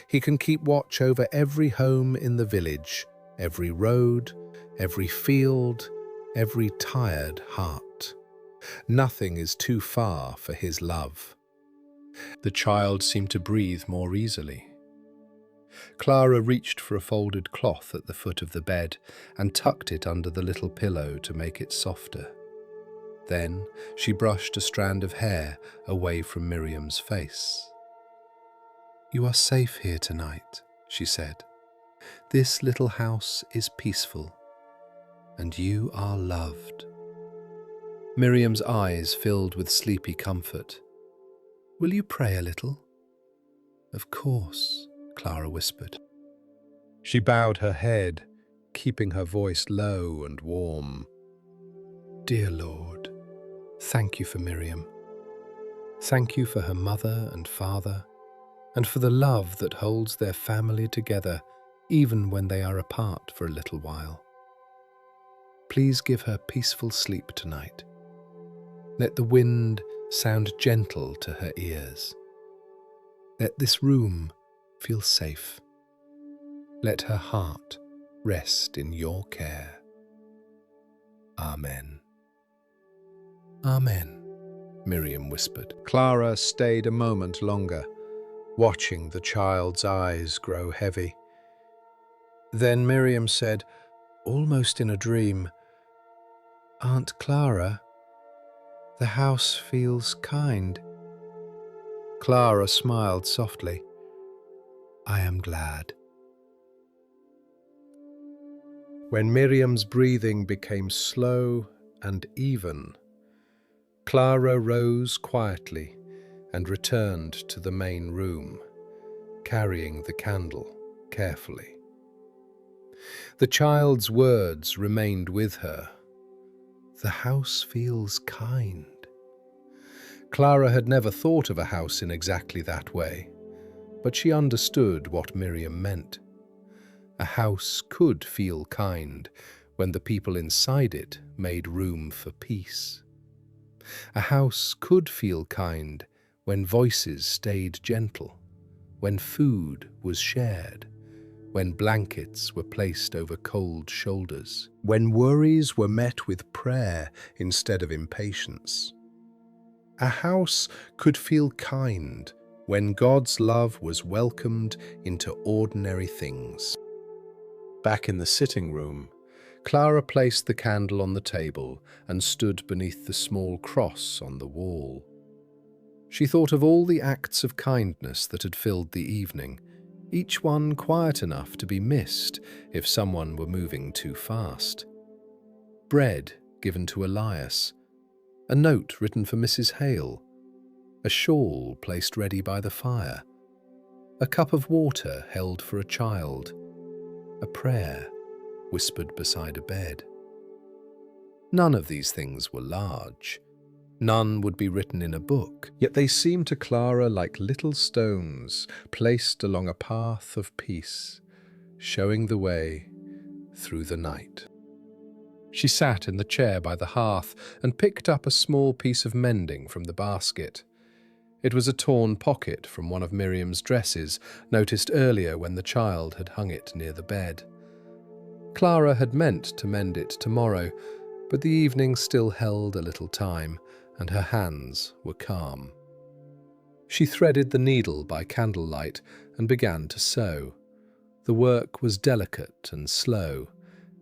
He can keep watch over every home in the village, every road, every field, every tired heart. Nothing is too far for His love." The child seemed to breathe more easily. Clara reached for a folded cloth at the foot of the bed and tucked it under the little pillow to make it softer. Then she brushed a strand of hair away from Miriam's face. "You are safe here tonight," she said. "This little house is peaceful, and you are loved." Miriam's eyes filled with sleepy comfort. "Will you pray a little?" "Of course," Clara whispered. She bowed her head, keeping her voice low and warm. "Dear Lord, thank you for Miriam. Thank you for her mother and father, and for the love that holds their family together even when they are apart for a little while. Please give her peaceful sleep tonight. Let the wind sound gentle to her ears. Let this room feel safe. Let her heart rest in your care. Amen." "Amen," Miriam whispered. Clara stayed a moment longer, watching the child's eyes grow heavy. Then Miriam said, almost in a dream, "Aunt Clara, the house feels kind." Clara smiled softly. "I am glad," When Miriam's breathing became slow and even, Clara rose quietly and returned to the main room, carrying the candle carefully. The child's words remained with her. "The house feels kind." Clara had never thought of a house in exactly that way, but she understood what Miriam meant. A house could feel kind when the people inside it made room for peace. A house could feel kind when voices stayed gentle, when food was shared, when blankets were placed over cold shoulders, when worries were met with prayer instead of impatience. A house could feel kind when God's love was welcomed into ordinary things. Back in the sitting room, Clara placed the candle on the table and stood beneath the small cross on the wall. She thought of all the acts of kindness that had filled the evening, each one quiet enough to be missed if someone were moving too fast. Bread given to Elias, a note written for Mrs. Hale, a shawl placed ready by the fire, a cup of water held for a child, a prayer whispered beside a bed. None of these things were large. None would be written in a book, yet they seemed to Clara like little stones placed along a path of peace, showing the way through the night. She sat in the chair by the hearth and picked up a small piece of mending from the basket. It was a torn pocket from one of Miriam's dresses, noticed earlier when the child had hung it near the bed. Clara had meant to mend it tomorrow, but the evening still held a little time, and her hands were calm. She threaded the needle by candlelight and began to sew. The work was delicate and slow.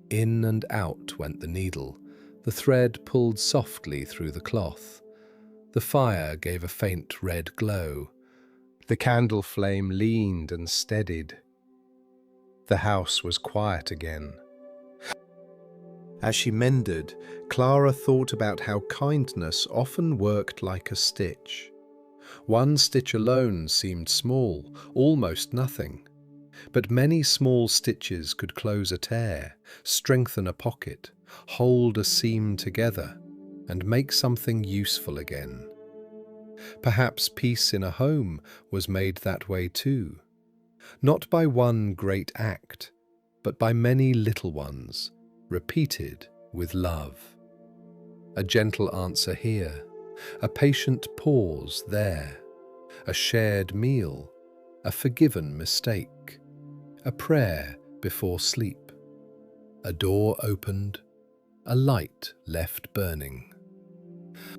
In and out went the needle. The thread pulled softly through the cloth. The fire gave a faint red glow. The candle flame leaned and steadied. The house was quiet again. As she mended, Clara thought about how kindness often worked like a stitch. One stitch alone seemed small, almost nothing. But many small stitches could close a tear, strengthen a pocket, hold a seam together, and make something useful again. Perhaps peace in a home was made that way too, not by one great act, but by many little ones, repeated with love. A gentle answer here, a patient pause there, a shared meal, a forgiven mistake, a prayer before sleep, a door opened, a light left burning.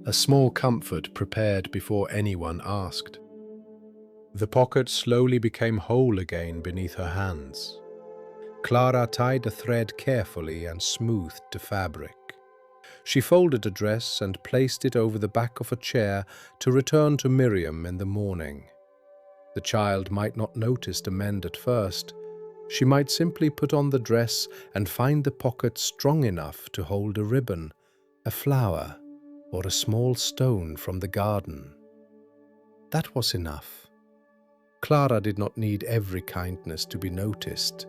A small comfort prepared before anyone asked. The pocket slowly became whole again beneath her hands. Clara tied the thread carefully and smoothed the fabric. She folded a dress and placed it over the back of a chair to return to Miriam in the morning. The child might not notice the mend at first. She might simply put on the dress and find the pocket strong enough to hold a ribbon, a flower, or a small stone from the garden. That was enough. Clara did not need every kindness to be noticed.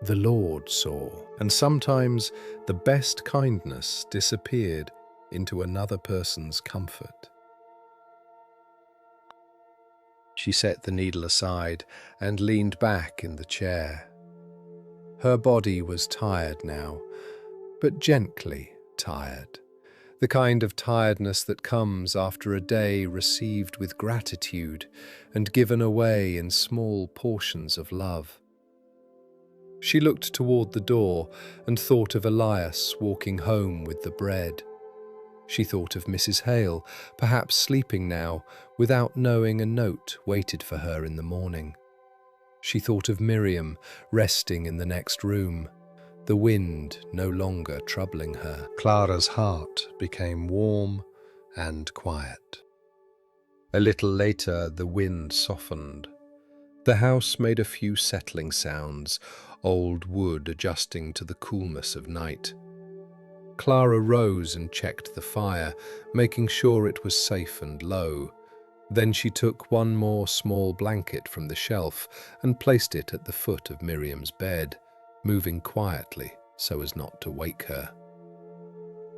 The Lord saw, and sometimes the best kindness disappeared into another person's comfort. She set the needle aside and leaned back in the chair. Her body was tired now, but gently tired. The kind of tiredness that comes after a day received with gratitude and given away in small portions of love. She looked toward the door and thought of Elias walking home with the bread. She thought of Mrs. Hale, perhaps sleeping now, without knowing a note waited for her in the morning. She thought of Miriam resting in the next room, the wind no longer troubling her. Clara's heart became warm and quiet. A little later, the wind softened. The house made a few settling sounds, old wood adjusting to the coolness of night. Clara rose and checked the fire, making sure it was safe and low. Then she took one more small blanket from the shelf and placed it at the foot of Miriam's bed, moving quietly so as not to wake her.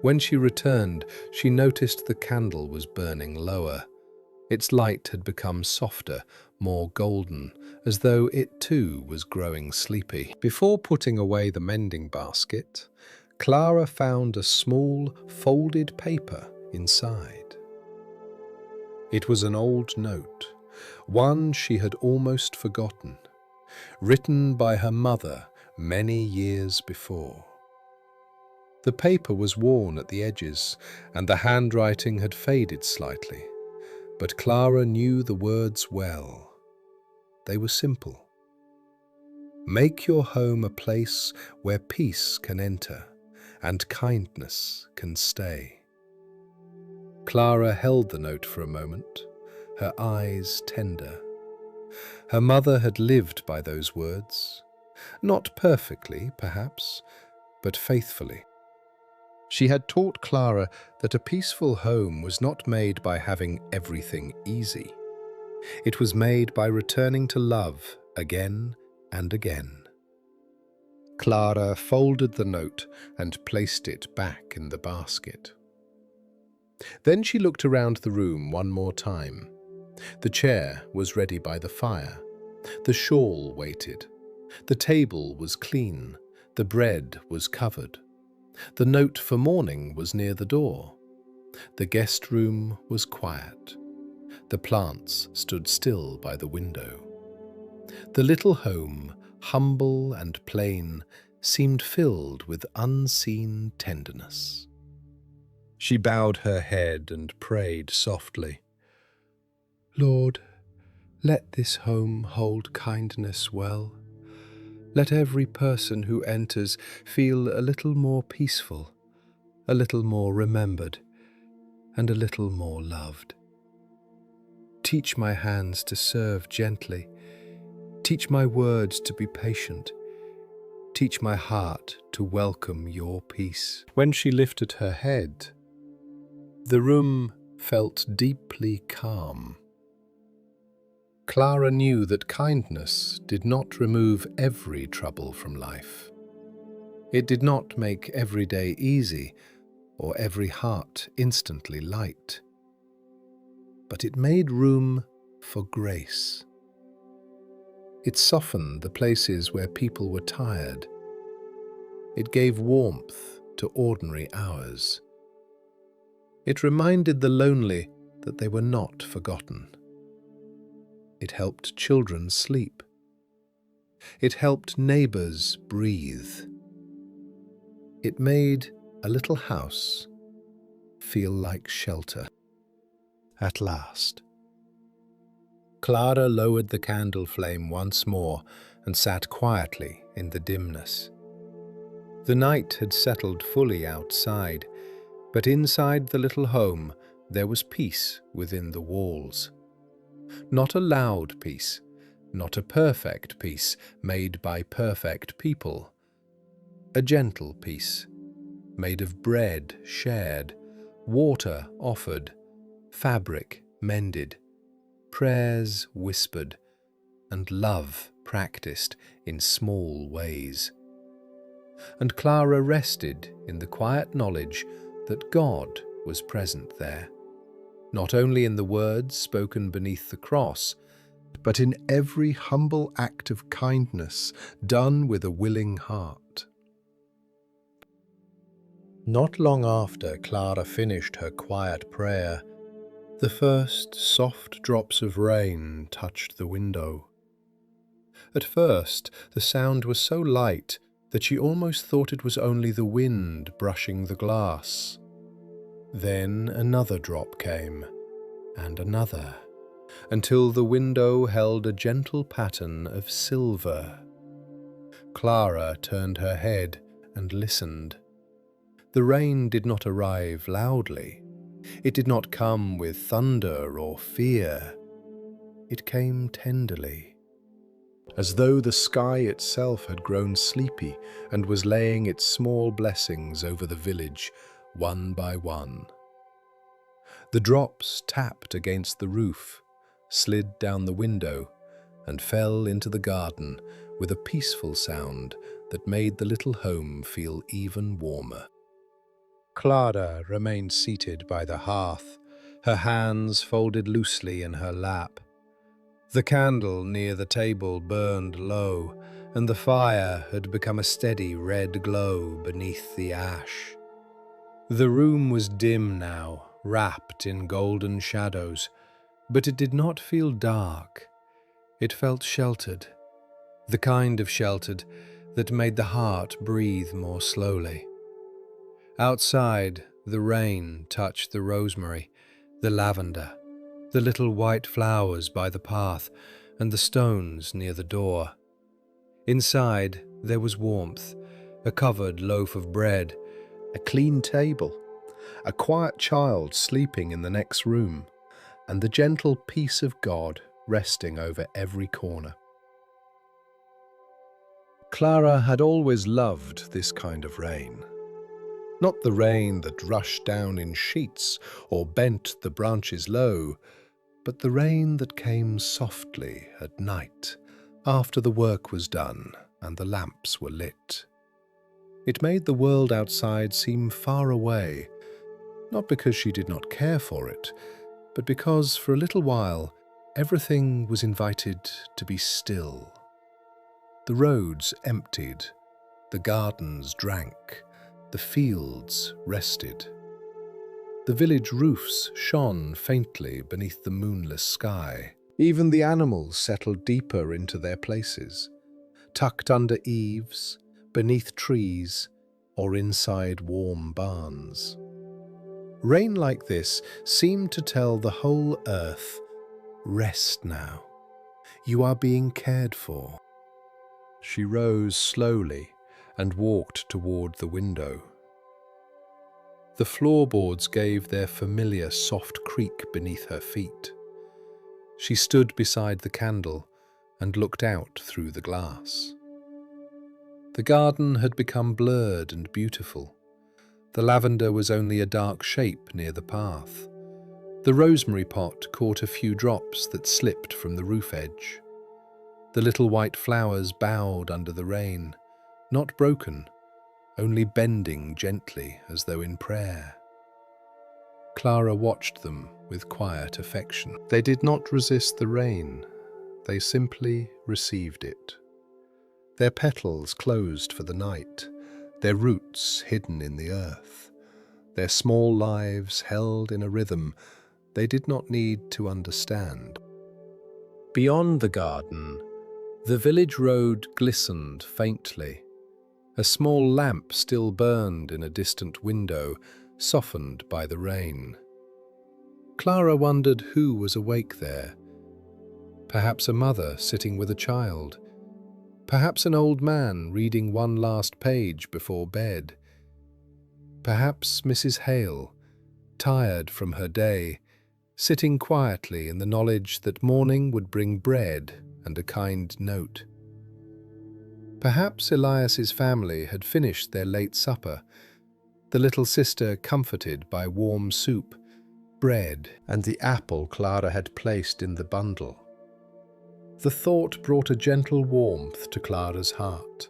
When she returned, she noticed the candle was burning lower. Its light had become softer, more golden, as though it too was growing sleepy. Before putting away the mending basket, Clara found a small, folded paper inside. It was an old note, one she had almost forgotten, written by her mother many years before. The paper was worn at the edges, and the handwriting had faded slightly, but Clara knew the words well. They were simple. Make your home a place where peace can enter and kindness can stay. Clara held the note for a moment, her eyes tender. Her mother had lived by those words, not perfectly, perhaps, but faithfully. She had taught Clara that a peaceful home was not made by having everything easy. It was made by returning to love again and again. Clara folded the note and placed it back in the basket. Then she looked around the room one more time. The chair was ready by the fire. The shawl waited. The table was clean. The bread was covered. The note for morning was near the door. The guest room was quiet. The plants stood still by the window. The little home, humble and plain, seemed filled with unseen tenderness. She bowed her head and prayed softly. Lord, let this home hold kindness well. Let every person who enters feel a little more peaceful, a little more remembered, and a little more loved. Teach my hands to serve gently. Teach my words to be patient. Teach my heart to welcome your peace. When she lifted her head, the room felt deeply calm. Clara knew that kindness did not remove every trouble from life. It did not make every day easy or every heart instantly light. But it made room for grace. It softened the places where people were tired. It gave warmth to ordinary hours. It reminded the lonely that they were not forgotten. It helped children sleep. It helped neighbors breathe. It made a little house feel like shelter. At last, Clara lowered the candle flame once more and sat quietly in the dimness. The night had settled fully outside, but inside the little home there was peace within the walls. Not a loud peace, not a perfect peace made by perfect people. A gentle peace, made of bread shared, water offered, fabric mended, prayers whispered, and love practiced in small ways. And Clara rested in the quiet knowledge that God was present there, not only in the words spoken beneath the cross, but in every humble act of kindness done with a willing heart. Not long after Clara finished her quiet prayer, the first soft drops of rain touched the window. At first, the sound was so light that she almost thought it was only the wind brushing the glass. Then another drop came, and another, until the window held a gentle pattern of silver. Clara turned her head and listened. The rain did not arrive loudly. It did not come with thunder or fear. It came tenderly, as though the sky itself had grown sleepy and was laying its small blessings over the village, one by one. The drops tapped against the roof, slid down the window, and fell into the garden with a peaceful sound that made the little home feel even warmer. Clara remained seated by the hearth, her hands folded loosely in her lap. The candle near the table burned low, and the fire had become a steady red glow beneath the ash. The room was dim now, wrapped in golden shadows, but it did not feel dark. It felt sheltered, the kind of sheltered that made the heart breathe more slowly. Outside, the rain touched the rosemary, the lavender, the little white flowers by the path, and the stones near the door. Inside, there was warmth, a covered loaf of bread, a clean table, a quiet child sleeping in the next room, and the gentle peace of God resting over every corner. Clara had always loved this kind of rain. Not the rain that rushed down in sheets or bent the branches low, but the rain that came softly at night, after the work was done and the lamps were lit. It made the world outside seem far away, not because she did not care for it, but because for a little while everything was invited to be still. The roads emptied, the gardens drank, the fields rested. The village roofs shone faintly beneath the moonless sky. Even the animals settled deeper into their places, tucked under eaves, beneath trees, or inside warm barns. Rain like this seemed to tell the whole earth, "Rest now. You are being cared for." She rose slowly and walked toward the window. The floorboards gave their familiar soft creak beneath her feet. She stood beside the candle and looked out through the glass. The garden had become blurred and beautiful. The lavender was only a dark shape near the path. The rosemary pot caught a few drops that slipped from the roof edge. The little white flowers bowed under the rain, not broken, only bending gently as though in prayer. Clara watched them with quiet affection. They did not resist the rain, they simply received it. Their petals closed for the night, their roots hidden in the earth, their small lives held in a rhythm they did not need to understand. Beyond the garden, the village road glistened faintly. A small lamp still burned in a distant window, softened by the rain. Clara wondered who was awake there. Perhaps a mother sitting with a child. Perhaps an old man reading one last page before bed. Perhaps Mrs. Hale, tired from her day, sitting quietly in the knowledge that morning would bring bread and a kind note. Perhaps Elias's family had finished their late supper, the little sister comforted by warm soup, bread, and the apple Clara had placed in the bundle. The thought brought a gentle warmth to Clara's heart.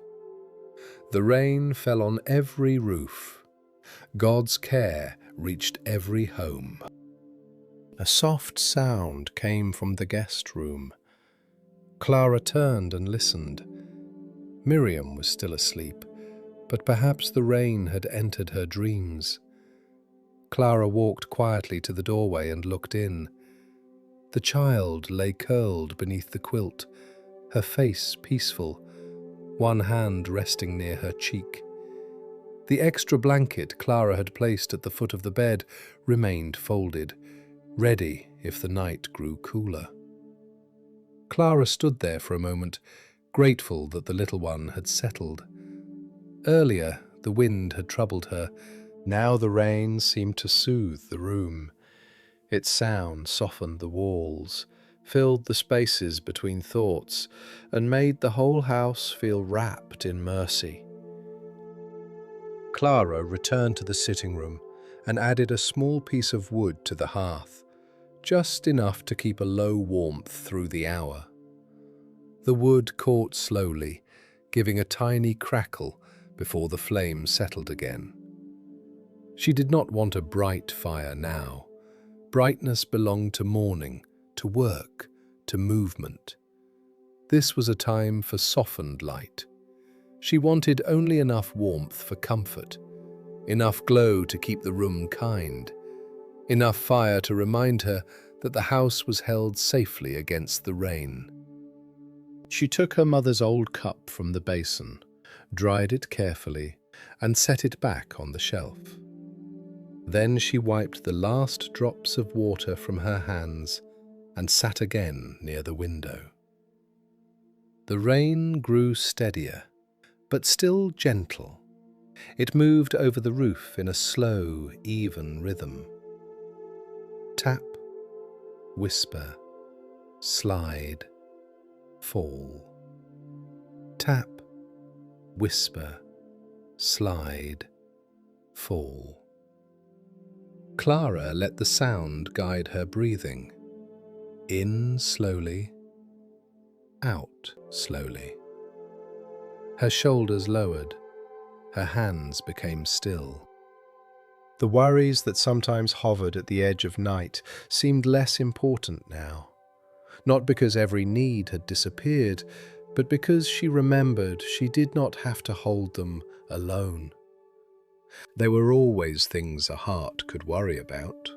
The rain fell on every roof. God's care reached every home. A soft sound came from the guest room. Clara turned and listened. Miriam was still asleep, but perhaps the rain had entered her dreams. Clara walked quietly to the doorway and looked in. The child lay curled beneath the quilt, her face peaceful, one hand resting near her cheek. The extra blanket Clara had placed at the foot of the bed remained folded, ready if the night grew cooler. Clara stood there for a moment, grateful that the little one had settled. Earlier, the wind had troubled her. Now the rain seemed to soothe the room. Its sound softened the walls, filled the spaces between thoughts and made the whole house feel wrapped in mercy. Clara returned to the sitting room and added a small piece of wood to the hearth, just enough to keep a low warmth through the hour. The wood caught slowly, giving a tiny crackle before the flame settled again. She did not want a bright fire now. Brightness belonged to morning, to work, to movement. This was a time for softened light. She wanted only enough warmth for comfort, enough glow to keep the room kind, enough fire to remind her that the house was held safely against the rain. She took her mother's old cup from the basin, dried it carefully, and set it back on the shelf. Then she wiped the last drops of water from her hands and sat again near the window. The rain grew steadier, but still gentle. It moved over the roof in a slow, even rhythm. Tap, whisper, slide, fall. Tap, whisper, slide, fall. Clara let the sound guide her breathing. In slowly, out slowly. Her shoulders lowered, her hands became still. The worries that sometimes hovered at the edge of night seemed less important now, not because every need had disappeared, but because she remembered she did not have to hold them alone. There were always things a heart could worry about,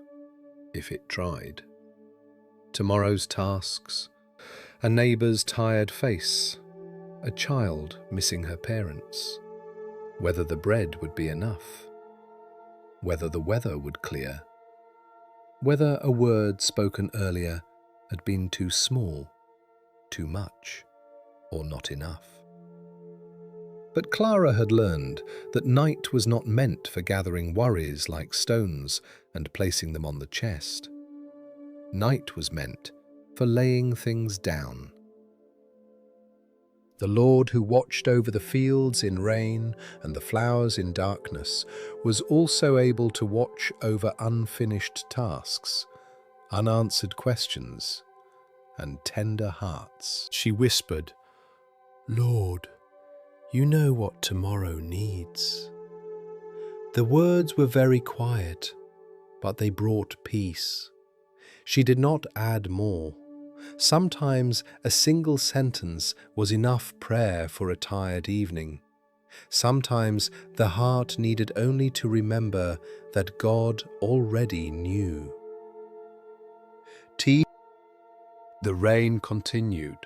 if it tried. Tomorrow's tasks, a neighbour's tired face, a child missing her parents, whether the bread would be enough, whether the weather would clear, whether a word spoken earlier had been too small, too much, or not enough. But Clara had learned that night was not meant for gathering worries like stones and placing them on the chest. Night was meant for laying things down. The Lord who watched over the fields in rain and the flowers in darkness was also able to watch over unfinished tasks, unanswered questions, and tender hearts. She whispered, "Lord, you know what tomorrow needs." The words were very quiet, but they brought peace. She did not add more. Sometimes a single sentence was enough prayer for a tired evening. Sometimes the heart needed only to remember that God already knew. The rain continued.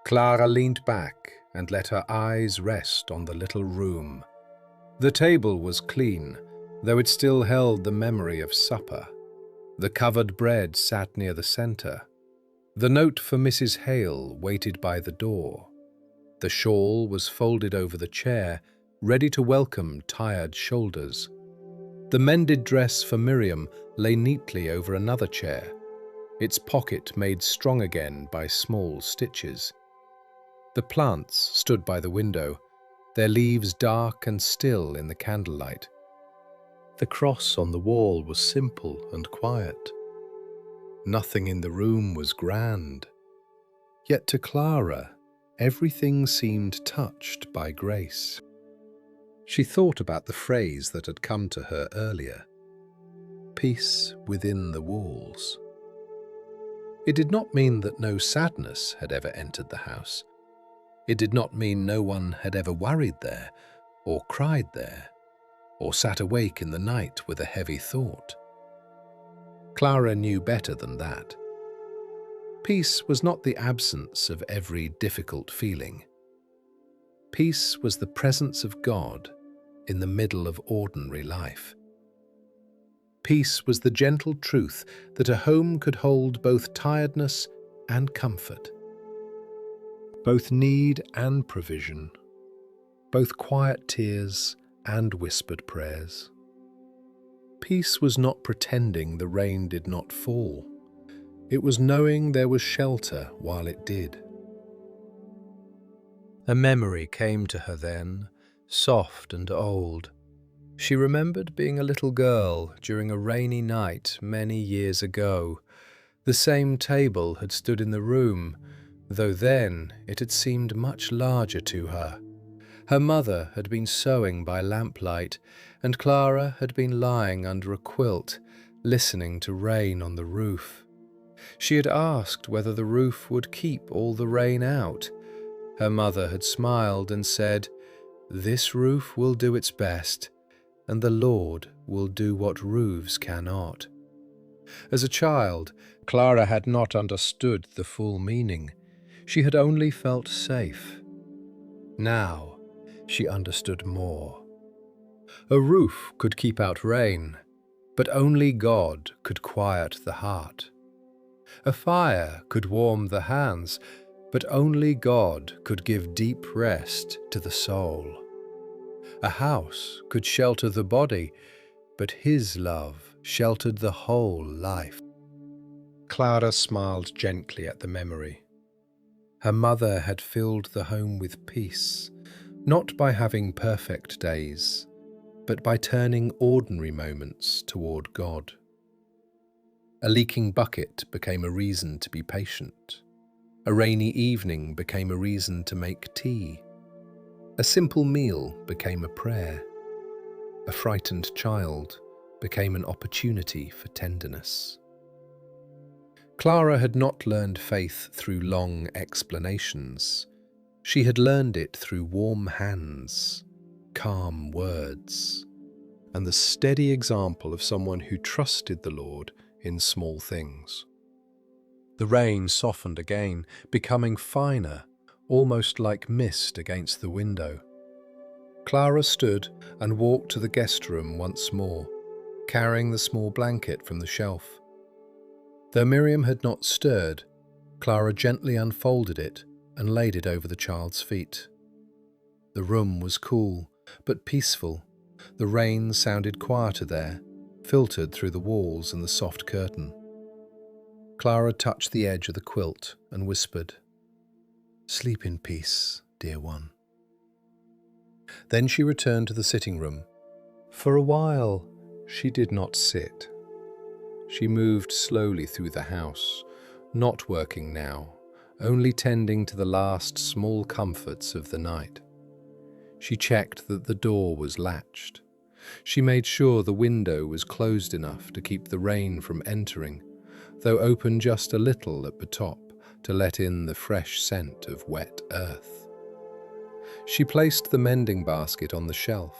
Clara leaned back and let her eyes rest on the little room. The table was clean, though it still held the memory of supper. The covered bread sat near the center. The note for Mrs. Hale waited by the door. The shawl was folded over the chair, ready to welcome tired shoulders. The mended dress for Miriam lay neatly over another chair, its pocket made strong again by small stitches. The plants stood by the window, their leaves dark and still in the candlelight. The cross on the wall was simple and quiet. Nothing in the room was grand. Yet to Clara, everything seemed touched by grace. She thought about the phrase that had come to her earlier, peace within the walls. It did not mean that no sadness had ever entered the house. It did not mean no one had ever worried there, or cried there, or sat awake in the night with a heavy thought. Clara knew better than that. Peace was not the absence of every difficult feeling. Peace was the presence of God in the middle of ordinary life. Peace was the gentle truth that a home could hold both tiredness and comfort, both need and provision, both quiet tears and whispered prayers. Peace was not pretending the rain did not fall. It was knowing there was shelter while it did. A memory came to her then, soft and old. She remembered being a little girl during a rainy night many years ago. The same table had stood in the room, though then it had seemed much larger to her. Her mother had been sewing by lamplight, and Clara had been lying under a quilt, listening to rain on the roof. She had asked whether the roof would keep all the rain out. Her mother had smiled and said, "This roof will do its best, and the Lord will do what roofs cannot." As a child, Clara had not understood the full meaning. She had only felt safe. Now, she understood more. A roof could keep out rain, but only God could quiet the heart. A fire could warm the hands, but only God could give deep rest to the soul. A house could shelter the body, but His love sheltered the whole life. Clara smiled gently at the memory. Her mother had filled the home with peace, not by having perfect days, but by turning ordinary moments toward God. A leaking bucket became a reason to be patient. A rainy evening became a reason to make tea. A simple meal became a prayer. A frightened child became an opportunity for tenderness. Clara had not learned faith through long explanations. She had learned it through warm hands, calm words, and the steady example of someone who trusted the Lord in small things. The rain softened again, becoming finer, almost like mist against the window. Clara stood and walked to the guest room once more, carrying the small blanket from the shelf. Though Miriam had not stirred, Clara gently unfolded it and laid it over the child's feet. The room was cool, but peaceful. The rain sounded quieter there, filtered through the walls and the soft curtain. Clara touched the edge of the quilt and whispered, "Sleep in peace, dear one." Then she returned to the sitting room. For a while, she did not sit. She moved slowly through the house, not working now, only tending to the last small comforts of the night. She checked that the door was latched. She made sure the window was closed enough to keep the rain from entering, though open just a little at the top to let in the fresh scent of wet earth. She placed the mending basket on the shelf.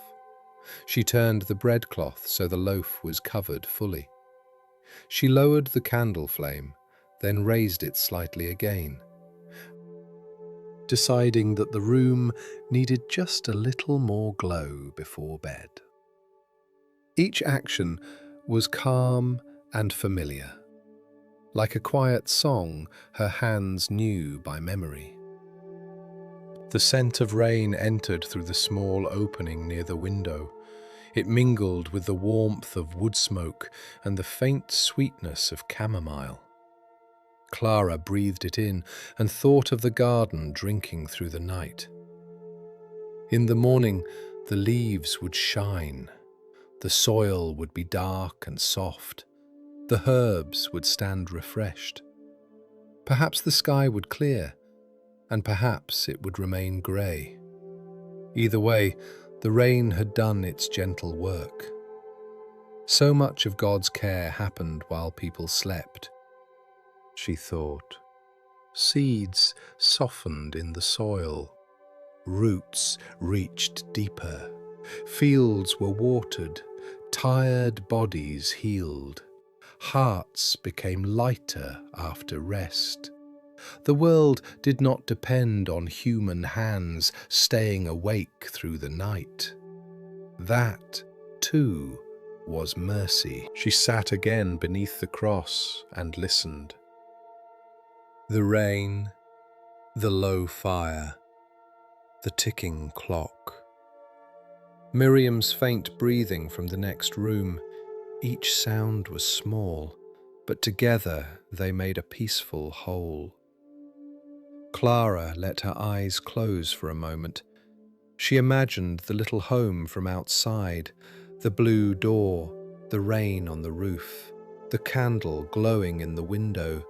She turned the bread cloth so the loaf was covered fully. She lowered the candle flame, then raised it slightly again, deciding that the room needed just a little more glow before bed. Each action was calm and familiar, like a quiet song her hands knew by memory. The scent of rain entered through the small opening near the window. It mingled with the warmth of wood smoke and the faint sweetness of chamomile. Clara breathed it in and thought of the garden drinking through the night. In the morning, the leaves would shine. The soil would be dark and soft. The herbs would stand refreshed. Perhaps the sky would clear, and perhaps it would remain grey. Either way, the rain had done its gentle work. So much of God's care happened while people slept, she thought. Seeds softened in the soil. Roots reached deeper. Fields were watered. Tired bodies healed. Hearts became lighter after rest. The world did not depend on human hands staying awake through the night. That, too, was mercy. She sat again beneath the cross and listened. The rain, the low fire, the ticking clock. Miriam's faint breathing from the next room. Each sound was small, but together they made a peaceful whole. Clara let her eyes close for a moment. She imagined the little home from outside, the blue door, the rain on the roof, the candle glowing in the window,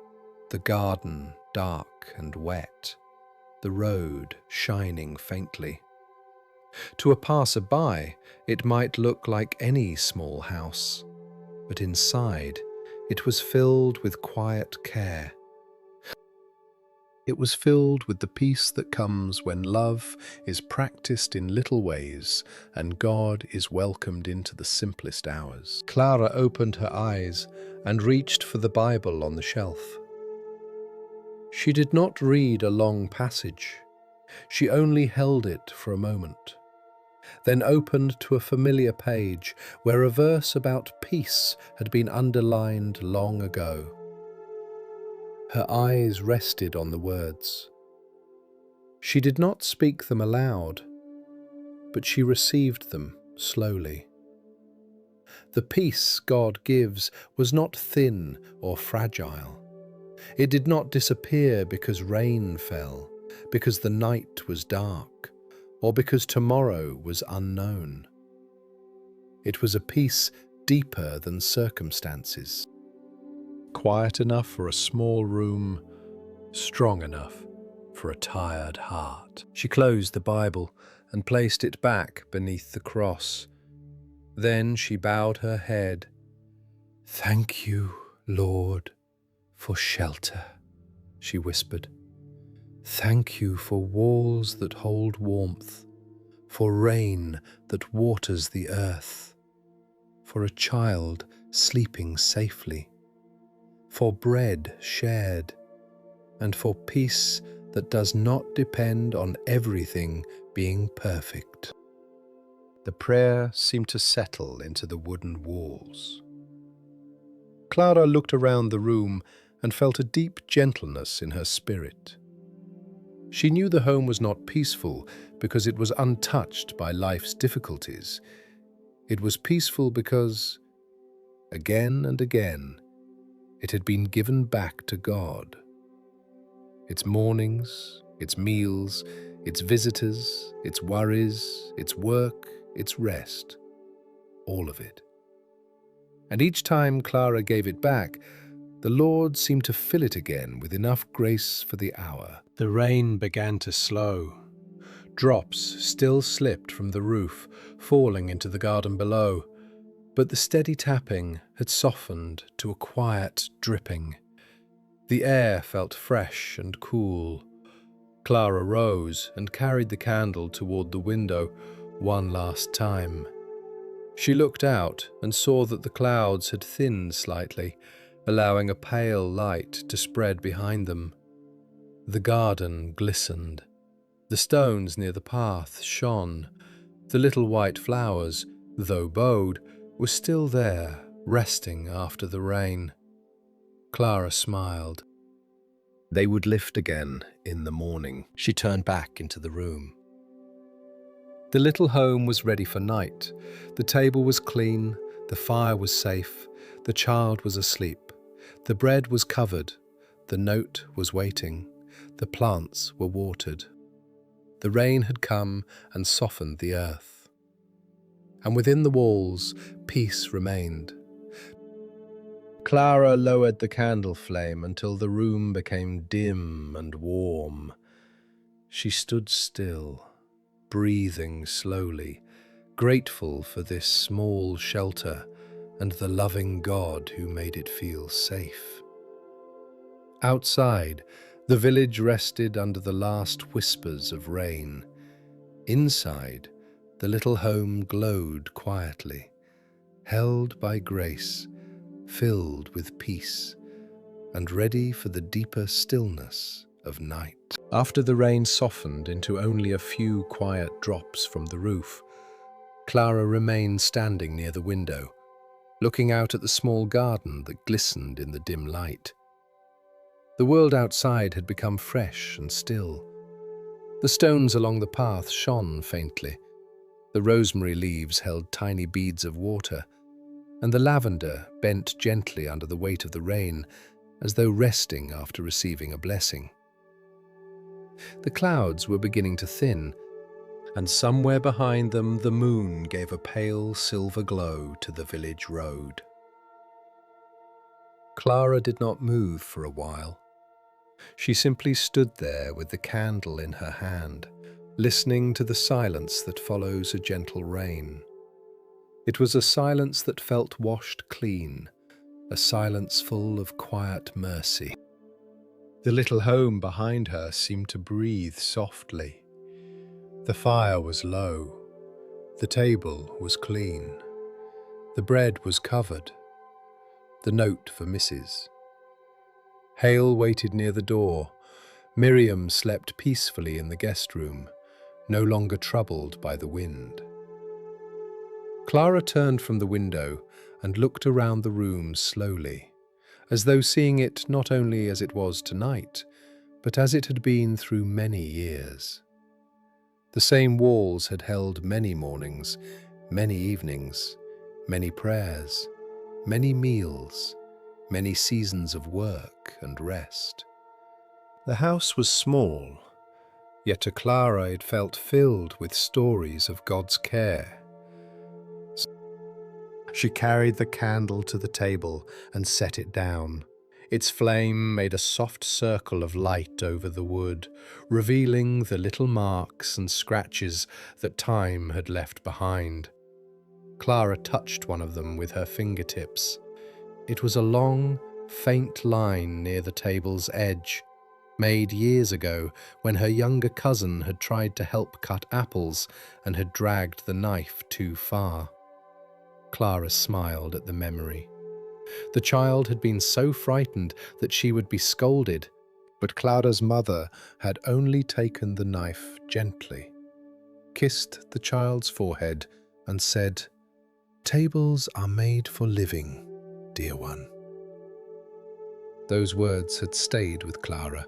the garden dark and wet, the road shining faintly. To a passer-by, it might look like any small house, but inside, it was filled with quiet care. It was filled with the peace that comes when love is practiced in little ways and God is welcomed into the simplest hours. Clara opened her eyes and reached for the Bible on the shelf. She did not read a long passage. She only held it for a moment, then opened to a familiar page where a verse about peace had been underlined long ago. Her eyes rested on the words. She did not speak them aloud, but she received them slowly. The peace God gives was not thin or fragile. It did not disappear because rain fell, because the night was dark, or because tomorrow was unknown. It was a peace deeper than circumstances. Quiet enough for a small room, strong enough for a tired heart. She closed the Bible and placed it back beneath the cross. Then she bowed her head. "Thank you, Lord, for shelter," she whispered. "Thank you for walls that hold warmth, for rain that waters the earth, for a child sleeping safely, for bread shared, and for peace that does not depend on everything being perfect." The prayer seemed to settle into the wooden walls. Clara looked around the room and felt a deep gentleness in her spirit. She knew the home was not peaceful because it was untouched by life's difficulties. It was peaceful because, again and again, it had been given back to God. Its mornings, its meals, its visitors, its worries, its work, its rest, all of it. And each time Clara gave it back, the Lord seemed to fill it again with enough grace for the hour. The rain began to slow. Drops still slipped from the roof, falling into the garden below, but the steady tapping had softened to a quiet dripping. The air felt fresh and cool. Clara rose and carried the candle toward the window one last time. She looked out and saw that the clouds had thinned slightly, allowing a pale light to spread behind them. The garden glistened. The stones near the path shone. The little white flowers, though bowed, were still there, resting after the rain. Clara smiled. They would lift again in the morning. She turned back into the room. The little home was ready for night. The table was clean, the fire was safe, the child was asleep. The bread was covered, the note was waiting, the plants were watered. The rain had come and softened the earth. And within the walls, peace remained. Clara lowered the candle flame until the room became dim and warm. She stood still, breathing slowly, grateful for this small shelter and the loving God who made it feel safe. Outside, the village rested under the last whispers of rain. Inside, the little home glowed quietly, held by grace, filled with peace, and ready for the deeper stillness of night. After the rain softened into only a few quiet drops from the roof, Clara remained standing near the window, looking out at the small garden that glistened in the dim light. The world outside had become fresh and still. The stones along the path shone faintly. The rosemary leaves held tiny beads of water. and the lavender bent gently under the weight of the rain, as though resting after receiving a blessing. The clouds were beginning to thin, and somewhere behind them the moon gave a pale silver glow to the village road. Clara did not move for a while. She simply stood there with the candle in her hand, listening to the silence that follows a gentle rain. It was a silence that felt washed clean, a silence full of quiet mercy. The little home behind her seemed to breathe softly. The fire was low. The table was clean. The bread was covered. The note for Mrs. Hale waited near the door. Miriam slept peacefully in the guest room, no longer troubled by the wind. Clara turned from the window and looked around the room slowly, as though seeing it not only as it was tonight, but as it had been through many years. The same walls had held many mornings, many evenings, many prayers, many meals, many seasons of work and rest. The house was small, yet to Clara it felt filled with stories of God's care. She carried the candle to the table and set it down. Its flame made a soft circle of light over the wood, revealing the little marks and scratches that time had left behind. Clara touched one of them with her fingertips. It was a long, faint line near the table's edge, made years ago when her younger cousin had tried to help cut apples and had dragged the knife too far. Clara smiled at the memory. The child had been so frightened that she would be scolded, but Clara's mother had only taken the knife gently, kissed the child's forehead, and said, "Tables are made for living, dear one." Those words had stayed with Clara.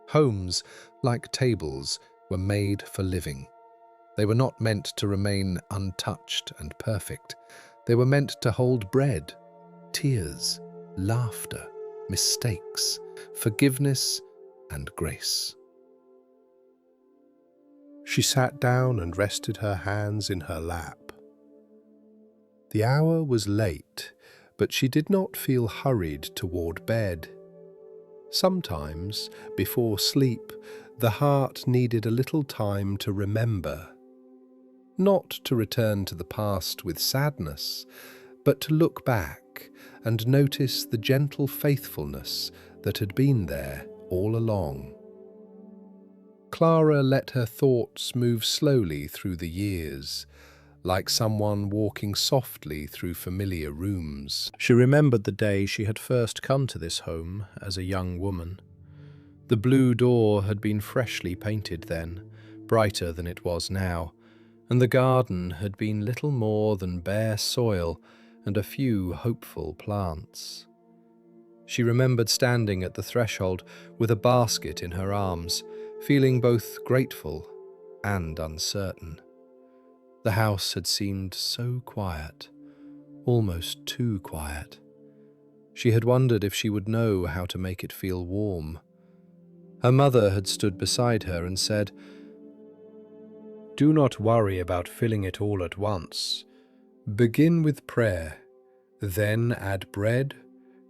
Homes, like tables, were made for living. They were not meant to remain untouched and perfect. They were meant to hold bread, tears, laughter, mistakes, forgiveness, and grace. She sat down and rested her hands in her lap. The hour was late, but she did not feel hurried toward bed. Sometimes, before sleep, the heart needed a little time to remember. Not to return to the past with sadness, but to look back and notice the gentle faithfulness that had been there all along. Clara let her thoughts move slowly through the years, like someone walking softly through familiar rooms. She remembered the day she had first come to this home as a young woman. The blue door had been freshly painted then, brighter than it was now, and the garden had been little more than bare soil and a few hopeful plants. She remembered standing at the threshold with a basket in her arms, feeling both grateful and uncertain. The house had seemed so quiet, almost too quiet. She had wondered if she would know how to make it feel warm. Her mother had stood beside her and said, "Do not worry about filling it all at once. Begin with prayer, then add bread,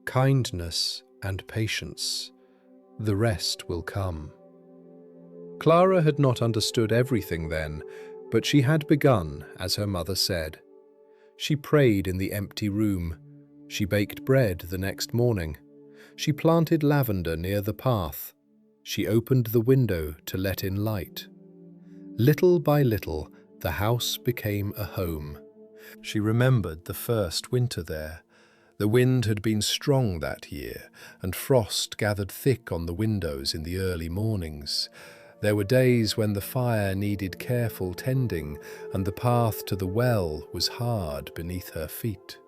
kindness, and patience. The rest will come." Clara had not understood everything then, but she had begun, as her mother said. She prayed in the empty room. She baked bread the next morning. She planted lavender near the path. She opened the window to let in light. Little by little, the house became a home. She remembered the first winter there. The wind had been strong that year, and frost gathered thick on the windows in the early mornings. There were days when the fire needed careful tending, and the path to the well was hard beneath her feet.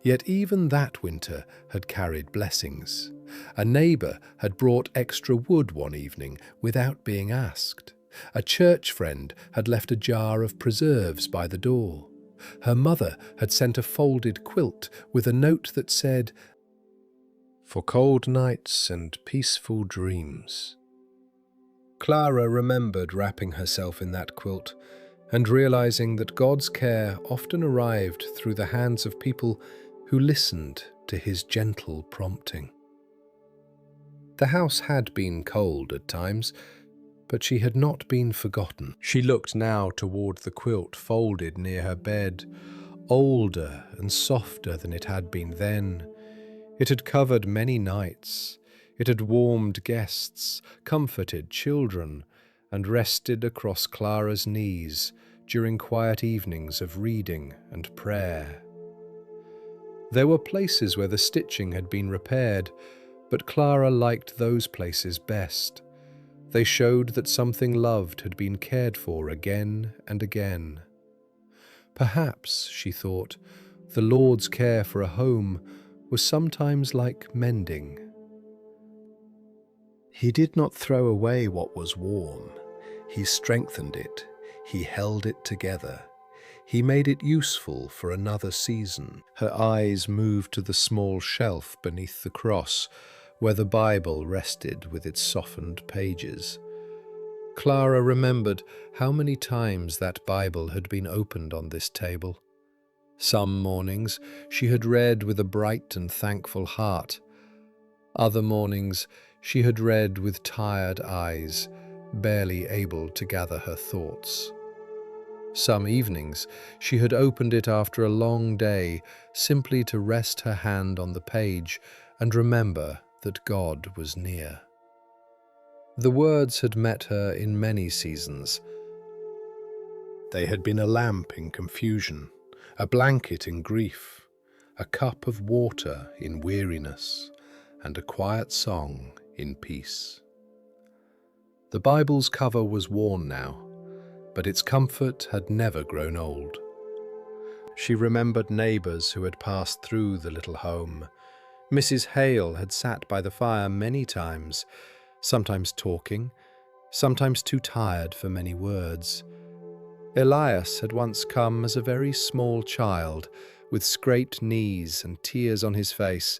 Yet even that winter had carried blessings. A neighbour had brought extra wood one evening without being asked. A church friend had left a jar of preserves by the door. Her mother had sent a folded quilt with a note that said, "For cold nights and peaceful dreams." Clara remembered wrapping herself in that quilt and realizing that God's care often arrived through the hands of people who listened to his gentle prompting. The house had been cold at times, but she had not been forgotten. She looked now toward the quilt folded near her bed, older and softer than it had been then. It had covered many nights. It had warmed guests, comforted children, and rested across Clara's knees during quiet evenings of reading and prayer. There were places where the stitching had been repaired, but Clara liked those places best. They showed that something loved had been cared for again and again. Perhaps, she thought, the Lord's care for a home was sometimes like mending. He did not throw away what was warm. He strengthened it. He held it together. He made it useful for another season. Her eyes moved to the small shelf beneath the cross, where the Bible rested with its softened pages. Clara remembered how many times that Bible had been opened on this table. Some mornings she had read with a bright and thankful heart. Other mornings she had read with tired eyes, barely able to gather her thoughts. Some evenings she had opened it after a long day, simply to rest her hand on the page and remember that God was near. The words had met her in many seasons. They had been a lamp in confusion, a blanket in grief, a cup of water in weariness, and a quiet song in peace. The Bible's cover was worn now, but its comfort had never grown old. She remembered neighbours who had passed through the little home. Mrs. Hale had sat by the fire many times, sometimes talking, sometimes too tired for many words. Elias had once come as a very small child, with scraped knees and tears on his face,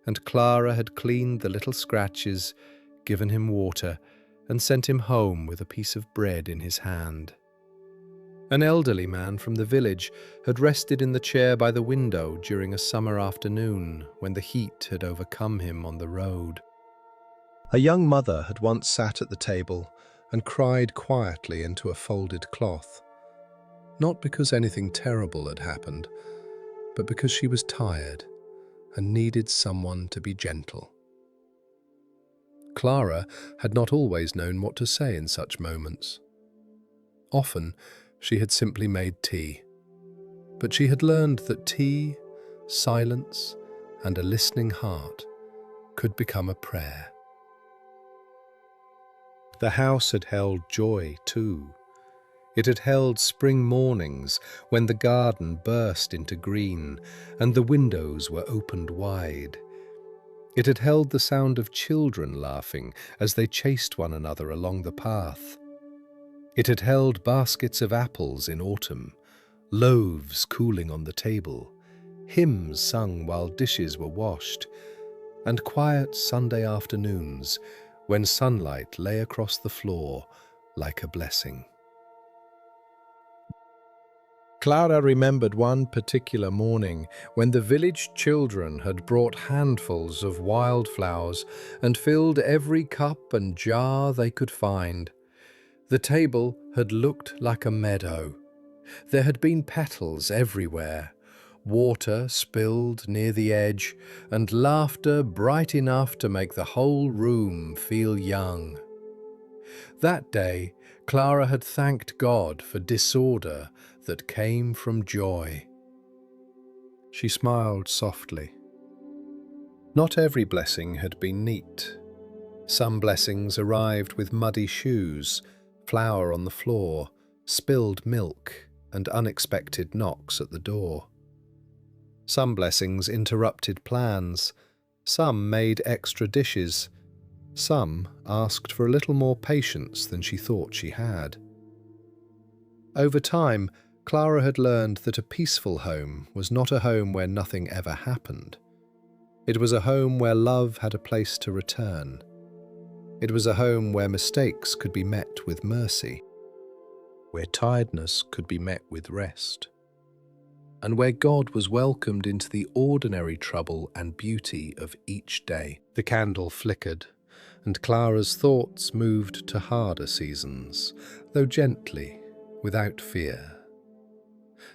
and Clara had cleaned the little scratches, given him water, and sent him home with a piece of bread in his hand. An elderly man from the village had rested in the chair by the window during a summer afternoon when the heat had overcome him on the road. A young mother had once sat at the table and cried quietly into a folded cloth, not because anything terrible had happened, but because she was tired and needed someone to be gentle. Clara had not always known what to say in such moments. Often, she had simply made tea, but she had learned that tea, silence, and a listening heart could become a prayer. The house had held joy too. It had held spring mornings when the garden burst into green and the windows were opened wide. It had held the sound of children laughing as they chased one another along the path. It had held baskets of apples in autumn, loaves cooling on the table, hymns sung while dishes were washed, and quiet Sunday afternoons when sunlight lay across the floor like a blessing. Clara remembered one particular morning when the village children had brought handfuls of wildflowers and filled every cup and jar they could find. The table had looked like a meadow. There had been petals everywhere, water spilled near the edge, and laughter bright enough to make the whole room feel young. That day, Clara had thanked God for disorder that came from joy. She smiled softly. Not every blessing had been neat. Some blessings arrived with muddy shoes, flour on the floor, spilled milk, and unexpected knocks at the door. Some blessings interrupted plans. Some made extra dishes. Some asked for a little more patience than she thought she had. Over time, Clara had learned that a peaceful home was not a home where nothing ever happened. It was a home where love had a place to return. It was a home where mistakes could be met with mercy, where tiredness could be met with rest, and where God was welcomed into the ordinary trouble and beauty of each day. The candle flickered, and Clara's thoughts moved to harder seasons, though gently, without fear.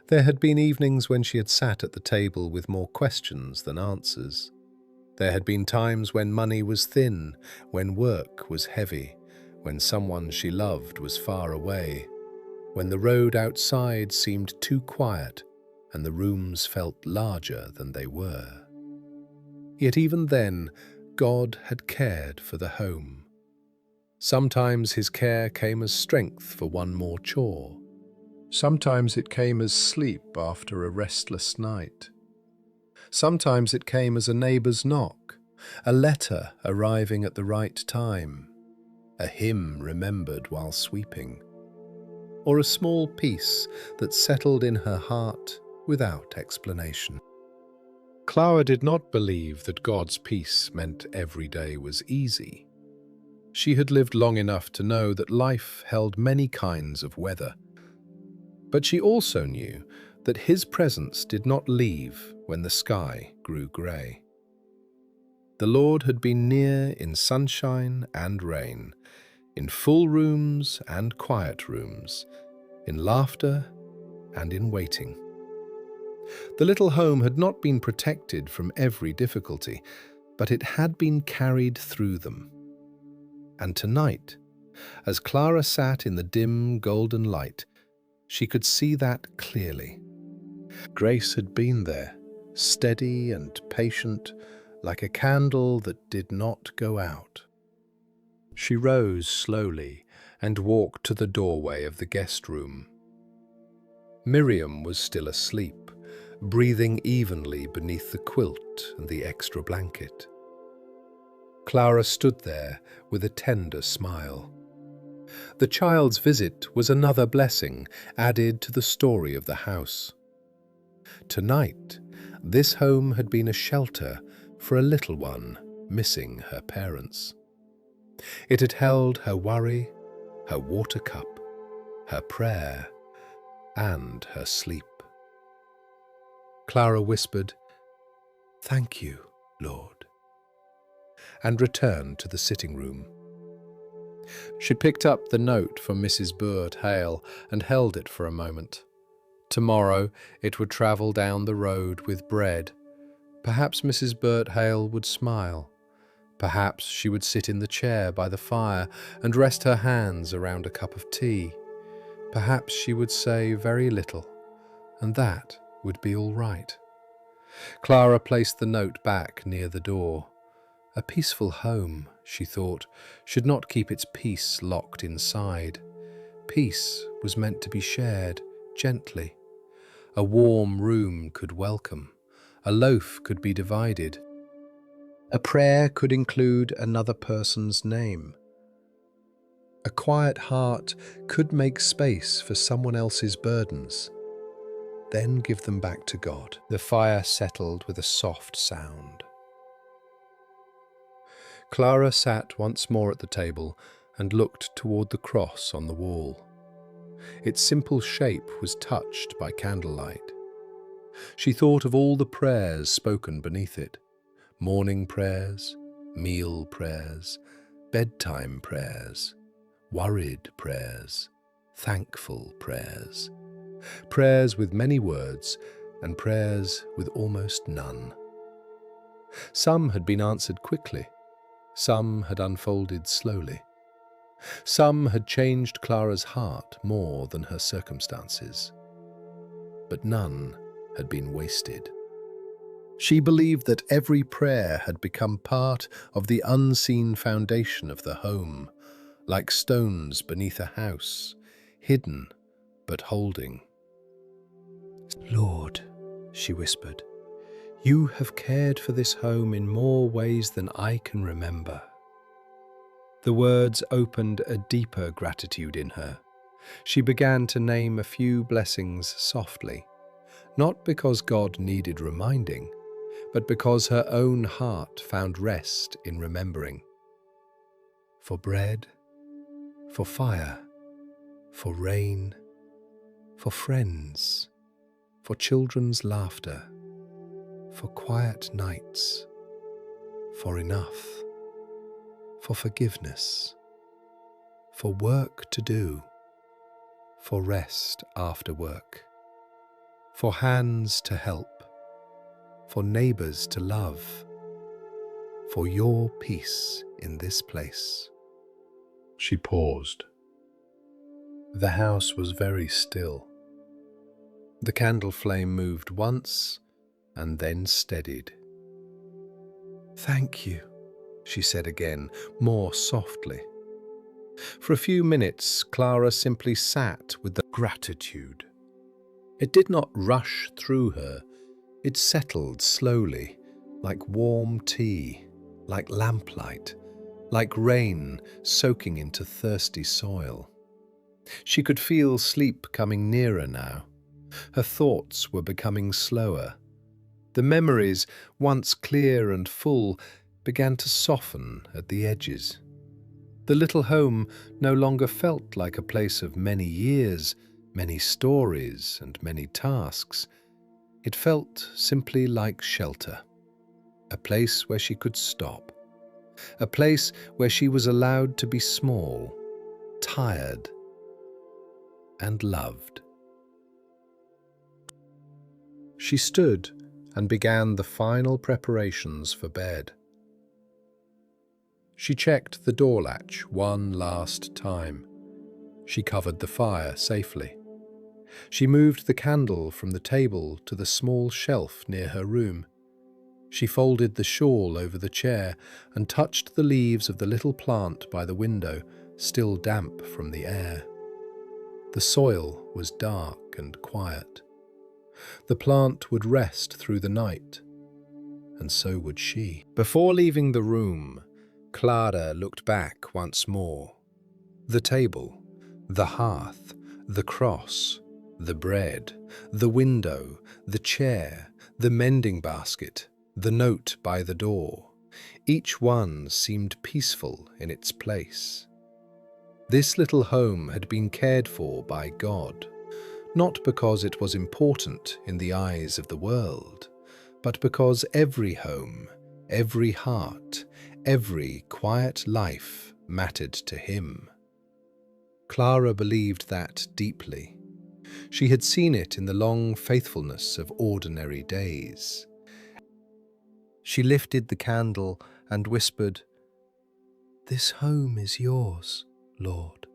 There had been evenings when she had sat at the table with more questions than answers. There had been times when money was thin, when work was heavy, when someone she loved was far away, when the road outside seemed too quiet and the rooms felt larger than they were. Yet even then, God had cared for the home. Sometimes his care came as strength for one more chore. Sometimes it came as sleep after a restless night. Sometimes it came as a neighbour's knock, a letter arriving at the right time, a hymn remembered while sweeping, or a small peace that settled in her heart without explanation. Clara did not believe that God's peace meant every day was easy. She had lived long enough to know that life held many kinds of weather. But she also knew that his presence did not leave when the sky grew grey. The Lord had been near in sunshine and rain, in full rooms and quiet rooms, in laughter and in waiting. The little home had not been protected from every difficulty, but it had been carried through them. And tonight, as Clara sat in the dim golden light, she could see that clearly. Grace had been there, steady and patient, like a candle that did not go out. She rose slowly and walked to the doorway of the guest room. Miriam was still asleep, breathing evenly beneath the quilt and the extra blanket. Clara stood there with a tender smile. The child's visit was another blessing added to the story of the house. Tonight, this home had been a shelter for a little one missing her parents. It had held her worry, her water cup, her prayer, and her sleep. Clara whispered, "Thank you, Lord," and returned to the sitting room. She picked up the note from Mrs. Burt Hale and held it for a moment. Tomorrow it would travel down the road with bread. Perhaps Mrs. Burt Hale would smile. Perhaps she would sit in the chair by the fire and rest her hands around a cup of tea. Perhaps she would say very little, and that would be all right. Clara placed the note back near the door. A peaceful home, she thought, should not keep its peace locked inside. Peace was meant to be shared gently. A warm room could welcome. A loaf could be divided. A prayer could include another person's name. A quiet heart could make space for someone else's burdens. Then give them back to God. The fire settled with a soft sound. Clara sat once more at the table and looked toward the cross on the wall. Its simple shape was touched by candlelight. She thought of all the prayers spoken beneath it: morning prayers, meal prayers, bedtime prayers, worried prayers, thankful prayers, prayers with many words and prayers with almost none. Some had been answered quickly. Some had unfolded slowly. Some had changed Clara's heart more than her circumstances. But none had been wasted. She believed that every prayer had become part of the unseen foundation of the home, like stones beneath a house, hidden but holding. "Lord," she whispered, "you have cared for this home in more ways than I can remember." The words opened a deeper gratitude in her. She began to name a few blessings softly, not because God needed reminding, but because her own heart found rest in remembering. For bread, for fire, for rain, for friends, for children's laughter, for quiet nights, for enough, for forgiveness, for work to do, for rest after work, for hands to help, for neighbors to love, for your peace in this place. She paused. The house was very still. The candle flame moved once and then steadied. "Thank you," she said again, more softly. For a few minutes, Clara simply sat with the gratitude. It did not rush through her. It settled slowly, like warm tea, like lamplight, like rain soaking into thirsty soil. She could feel sleep coming nearer now. Her thoughts were becoming slower. The memories, once clear and full, began to soften at the edges. The little home no longer felt like a place of many years, many stories, and many tasks. It felt simply like shelter, a place where she could stop, a place where she was allowed to be small, tired, and loved. She stood and began the final preparations for bed. She checked the door latch one last time. She covered the fire safely. She moved the candle from the table to the small shelf near her room. She folded the shawl over the chair and touched the leaves of the little plant by the window, still damp from the air. The soil was dark and quiet. The plant would rest through the night, and so would she. Before leaving the room, Clara looked back once more. The table, the hearth, the cross, the bread, the window, the chair, the mending basket, the note by the door. Each one seemed peaceful in its place. This little home had been cared for by God, not because it was important in the eyes of the world, but because every home, every heart, every quiet life mattered to Him. Clara believed that deeply. She had seen it in the long faithfulness of ordinary days. She lifted the candle and whispered, "This home is yours, Lord.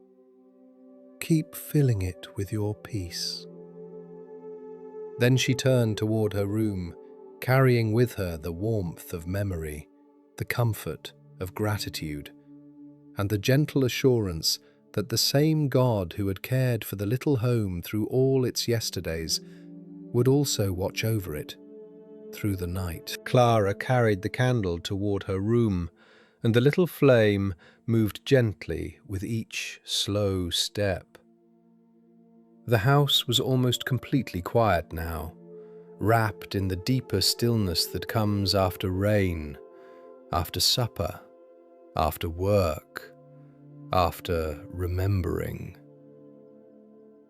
Keep filling it with your peace." Then she turned toward her room, carrying with her the warmth of memory, the comfort of gratitude, and the gentle assurance that the same God who had cared for the little home through all its yesterdays would also watch over it through the night. Clara carried the candle toward her room, and the little flame moved gently with each slow step. The house was almost completely quiet now, wrapped in the deeper stillness that comes after rain, after supper, after work, after remembering.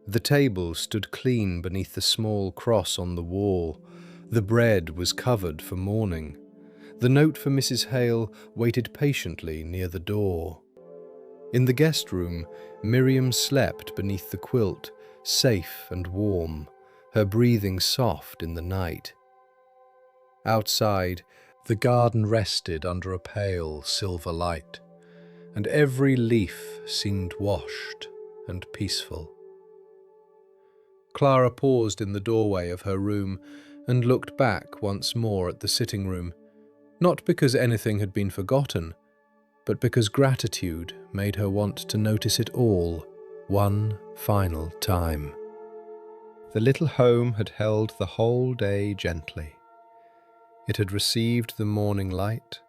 The table stood clean beneath the small cross on the wall. The bread was covered for morning. The note for Mrs. Hale waited patiently near the door. In the guest room, Miriam slept beneath the quilt, safe and warm, her breathing soft in the night. Outside, the garden rested under a pale silver light, and every leaf seemed washed and peaceful. Clara paused in the doorway of her room and looked back once more at the sitting room, not because anything had been forgotten, but because gratitude made her want to notice it all one final time. The little home had held the whole day gently. It had received the morning light,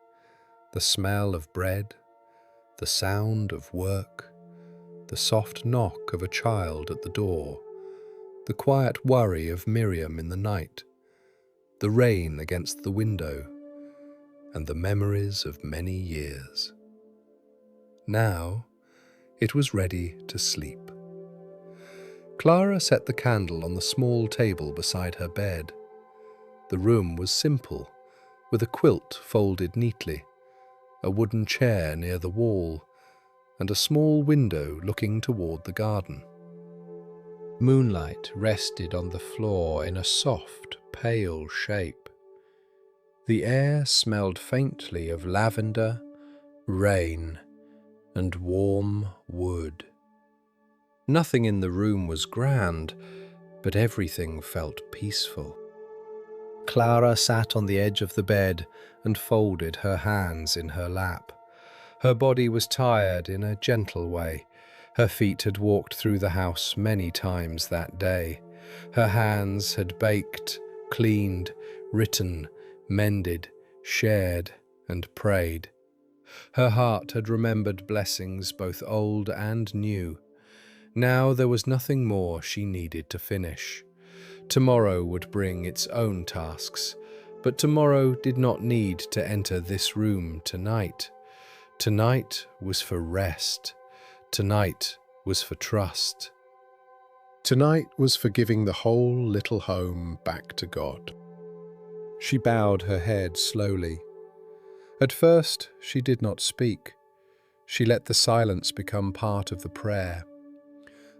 the smell of bread, the sound of work, the soft knock of a child at the door, the quiet worry of Miriam in the night, the rain against the window, and the memories of many years. Now it was ready to sleep. Clara set the candle on the small table beside her bed. The room was simple, with a quilt folded neatly, a wooden chair near the wall, and a small window looking toward the garden. Moonlight rested on the floor in a soft, pale shape. The air smelled faintly of lavender, rain, and warm wood. Nothing in the room was grand, but everything felt peaceful. Clara sat on the edge of the bed and folded her hands in her lap. Her body was tired in a gentle way. Her feet had walked through the house many times that day. Her hands had baked, cleaned, written, mended, shared, and prayed. Her heart had remembered blessings both old and new. Now there was nothing more she needed to finish. Tomorrow would bring its own tasks, but tomorrow did not need to enter this room tonight. Tonight was for rest. Tonight was for trust. Tonight was for giving the whole little home back to God. She bowed her head slowly. At first, she did not speak. She let the silence become part of the prayer.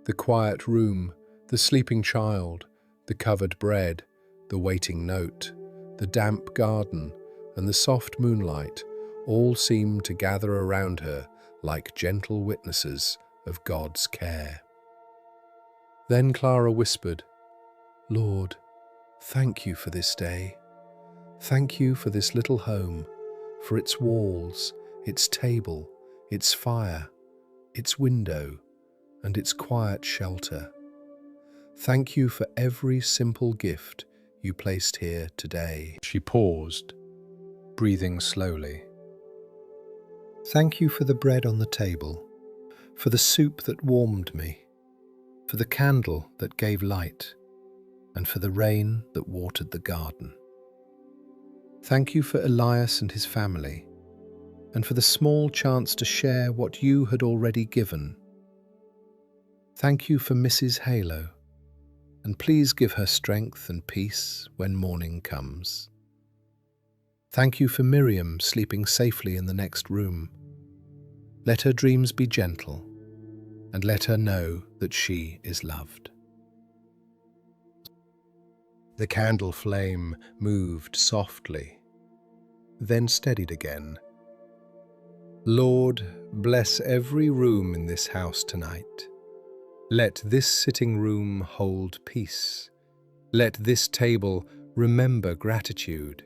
The quiet room, the sleeping child, the covered bread, the waiting note, the damp garden, and the soft moonlight all seemed to gather around her like gentle witnesses of God's care. Then Clara whispered, "Lord, thank you for this day. Thank you for this little home, for its walls, its table, its fire, its window, and its quiet shelter. Thank you for every simple gift you placed here today." She paused, breathing slowly. Thank you for the bread on the table, for the soup that warmed me, for the candle that gave light, and for the rain that watered the garden. Thank you for Elias and his family, and for the small chance to share what you had already given. Thank you for Mrs. Halo, and please give her strength and peace when morning comes. Thank you for Miriam sleeping safely in the next room. Let her dreams be gentle, and let her know that she is loved. The candle flame moved softly, then steadied again. Lord, bless every room in this house tonight. Let this sitting room hold peace. Let this table remember gratitude.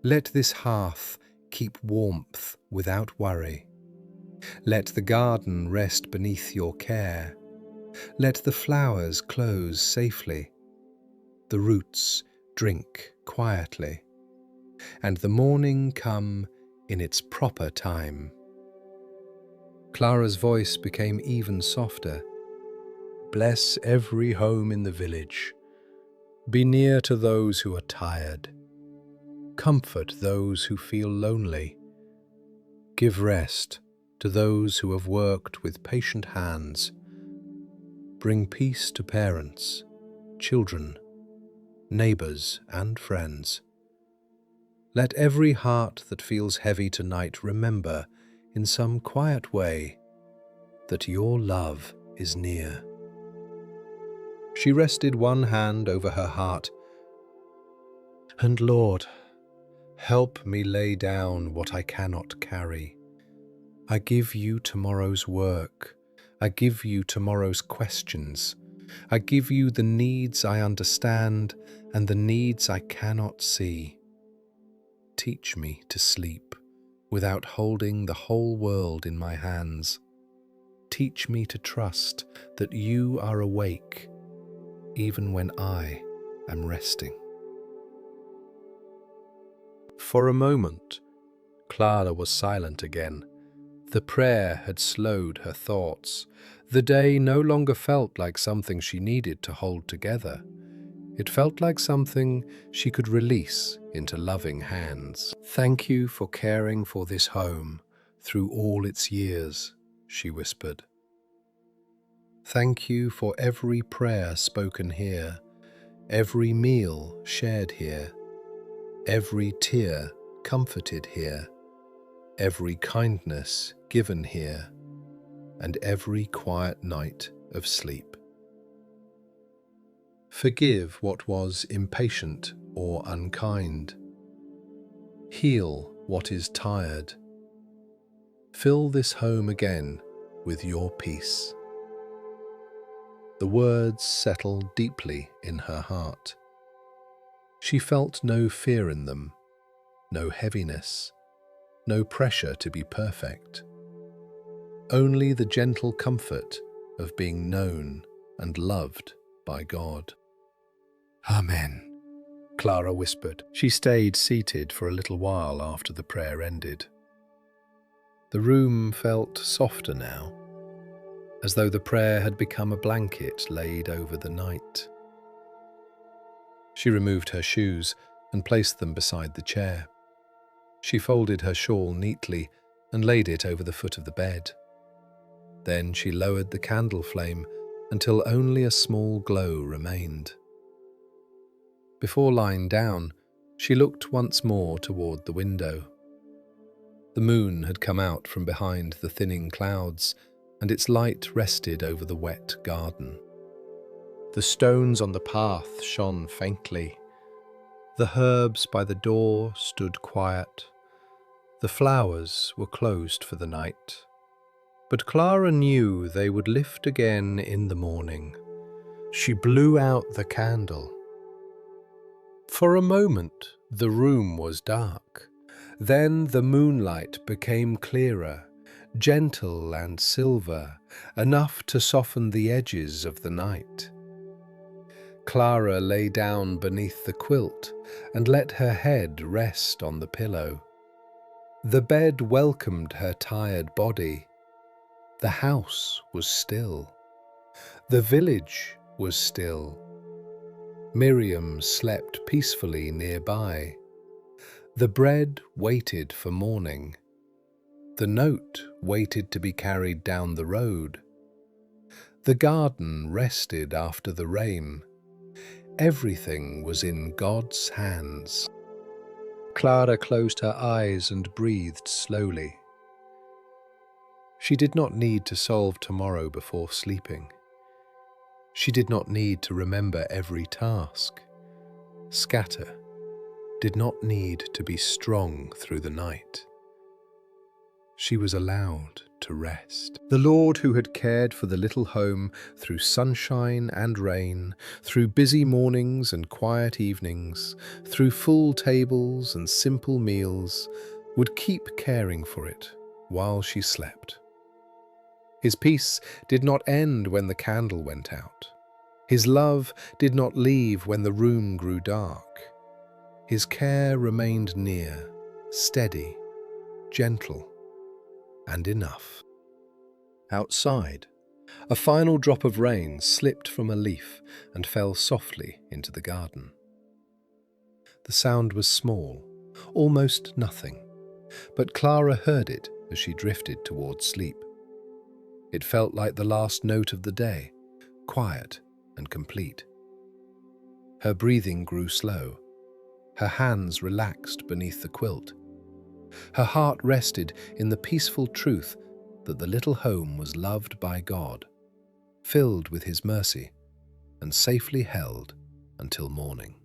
Let this hearth keep warmth without worry. Let the garden rest beneath your care. Let the flowers close safely. The roots drink quietly. And the morning come in its proper time. Clara's voice became even softer. Bless every home in the village. Be near to those who are tired. Comfort those who feel lonely. Give rest to those who have worked with patient hands. Bring peace to parents, children, neighbors, and friends. Let every heart that feels heavy tonight remember, in some quiet way, that your love is near. She rested one hand over her heart. And Lord, help me lay down what I cannot carry. I give you tomorrow's work. I give you tomorrow's questions. I give you the needs I understand and the needs I cannot see. Teach me to sleep without holding the whole world in my hands. Teach me to trust that you are awake even when I am resting. For a moment, Clara was silent again, The prayer had slowed her thoughts. The day no longer felt like something she needed to hold together. It felt like something she could release into loving hands. "Thank you for caring for this home through all its years," she whispered. "Thank you for every prayer spoken here, every meal shared here, every tear comforted here, every kindness given here, and every quiet night of sleep. Forgive what was impatient or unkind. Heal what is tired. Fill this home again with your peace." The words settled deeply in her heart. She felt no fear in them, no heaviness, no pressure to be perfect. Only the gentle comfort of being known and loved by God. "Amen," Clara whispered. She stayed seated for a little while after the prayer ended. The room felt softer now, as though the prayer had become a blanket laid over the night. She removed her shoes and placed them beside the chair. She folded her shawl neatly and laid it over the foot of the bed. Then she lowered the candle flame until only a small glow remained. Before lying down, she looked once more toward the window. The moon had come out from behind the thinning clouds, and its light rested over the wet garden. The stones on the path shone faintly. The herbs by the door stood quiet. The flowers were closed for the night. But Clara knew they would lift again in the morning. She blew out the candle. For a moment, the room was dark. Then the moonlight became clearer, gentle and silver, enough to soften the edges of the night. Clara lay down beneath the quilt and let her head rest on the pillow. The bed welcomed her tired body. The house was still. The village was still. Miriam slept peacefully nearby. The bread waited for morning. The note waited to be carried down the road. The garden rested after the rain. Everything was in God's hands. Clara closed her eyes and breathed slowly. She did not need to solve tomorrow before sleeping. She did not need to remember every task. Scatter did not need to be strong through the night. She was allowed to rest. The Lord, who had cared for the little home through sunshine and rain, through busy mornings and quiet evenings, through full tables and simple meals, would keep caring for it while she slept. His peace did not end when the candle went out. His love did not leave when the room grew dark. His care remained near, steady, gentle, and enough. Outside, a final drop of rain slipped from a leaf and fell softly into the garden. The sound was small, almost nothing, but Clara heard it as she drifted towards sleep. It felt like the last note of the day, quiet and complete. Her breathing grew slow. Her hands relaxed beneath the quilt. Her heart rested in the peaceful truth that the little home was loved by God, filled with His mercy, and safely held until morning.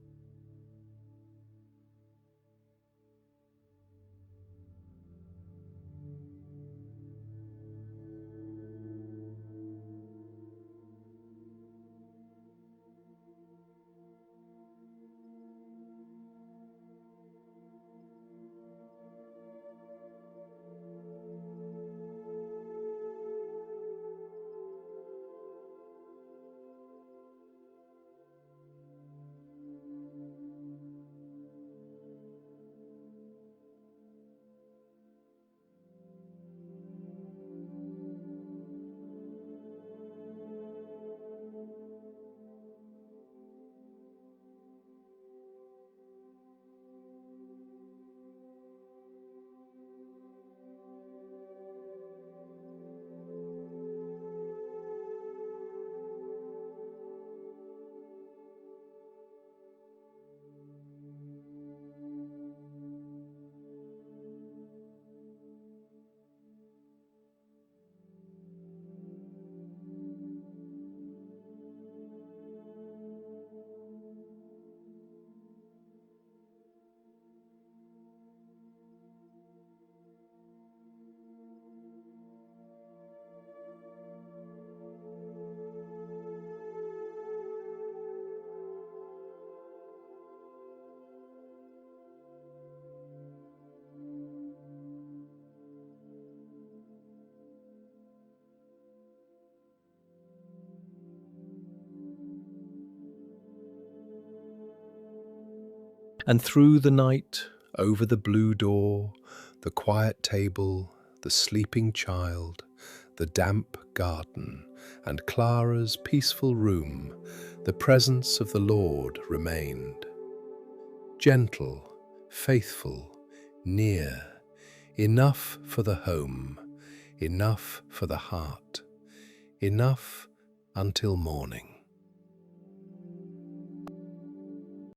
And through the night, over the blue door, the quiet table, the sleeping child, the damp garden, and Clara's peaceful room, the presence of the Lord remained. Gentle, faithful, near, enough for the home, enough for the heart, enough until morning.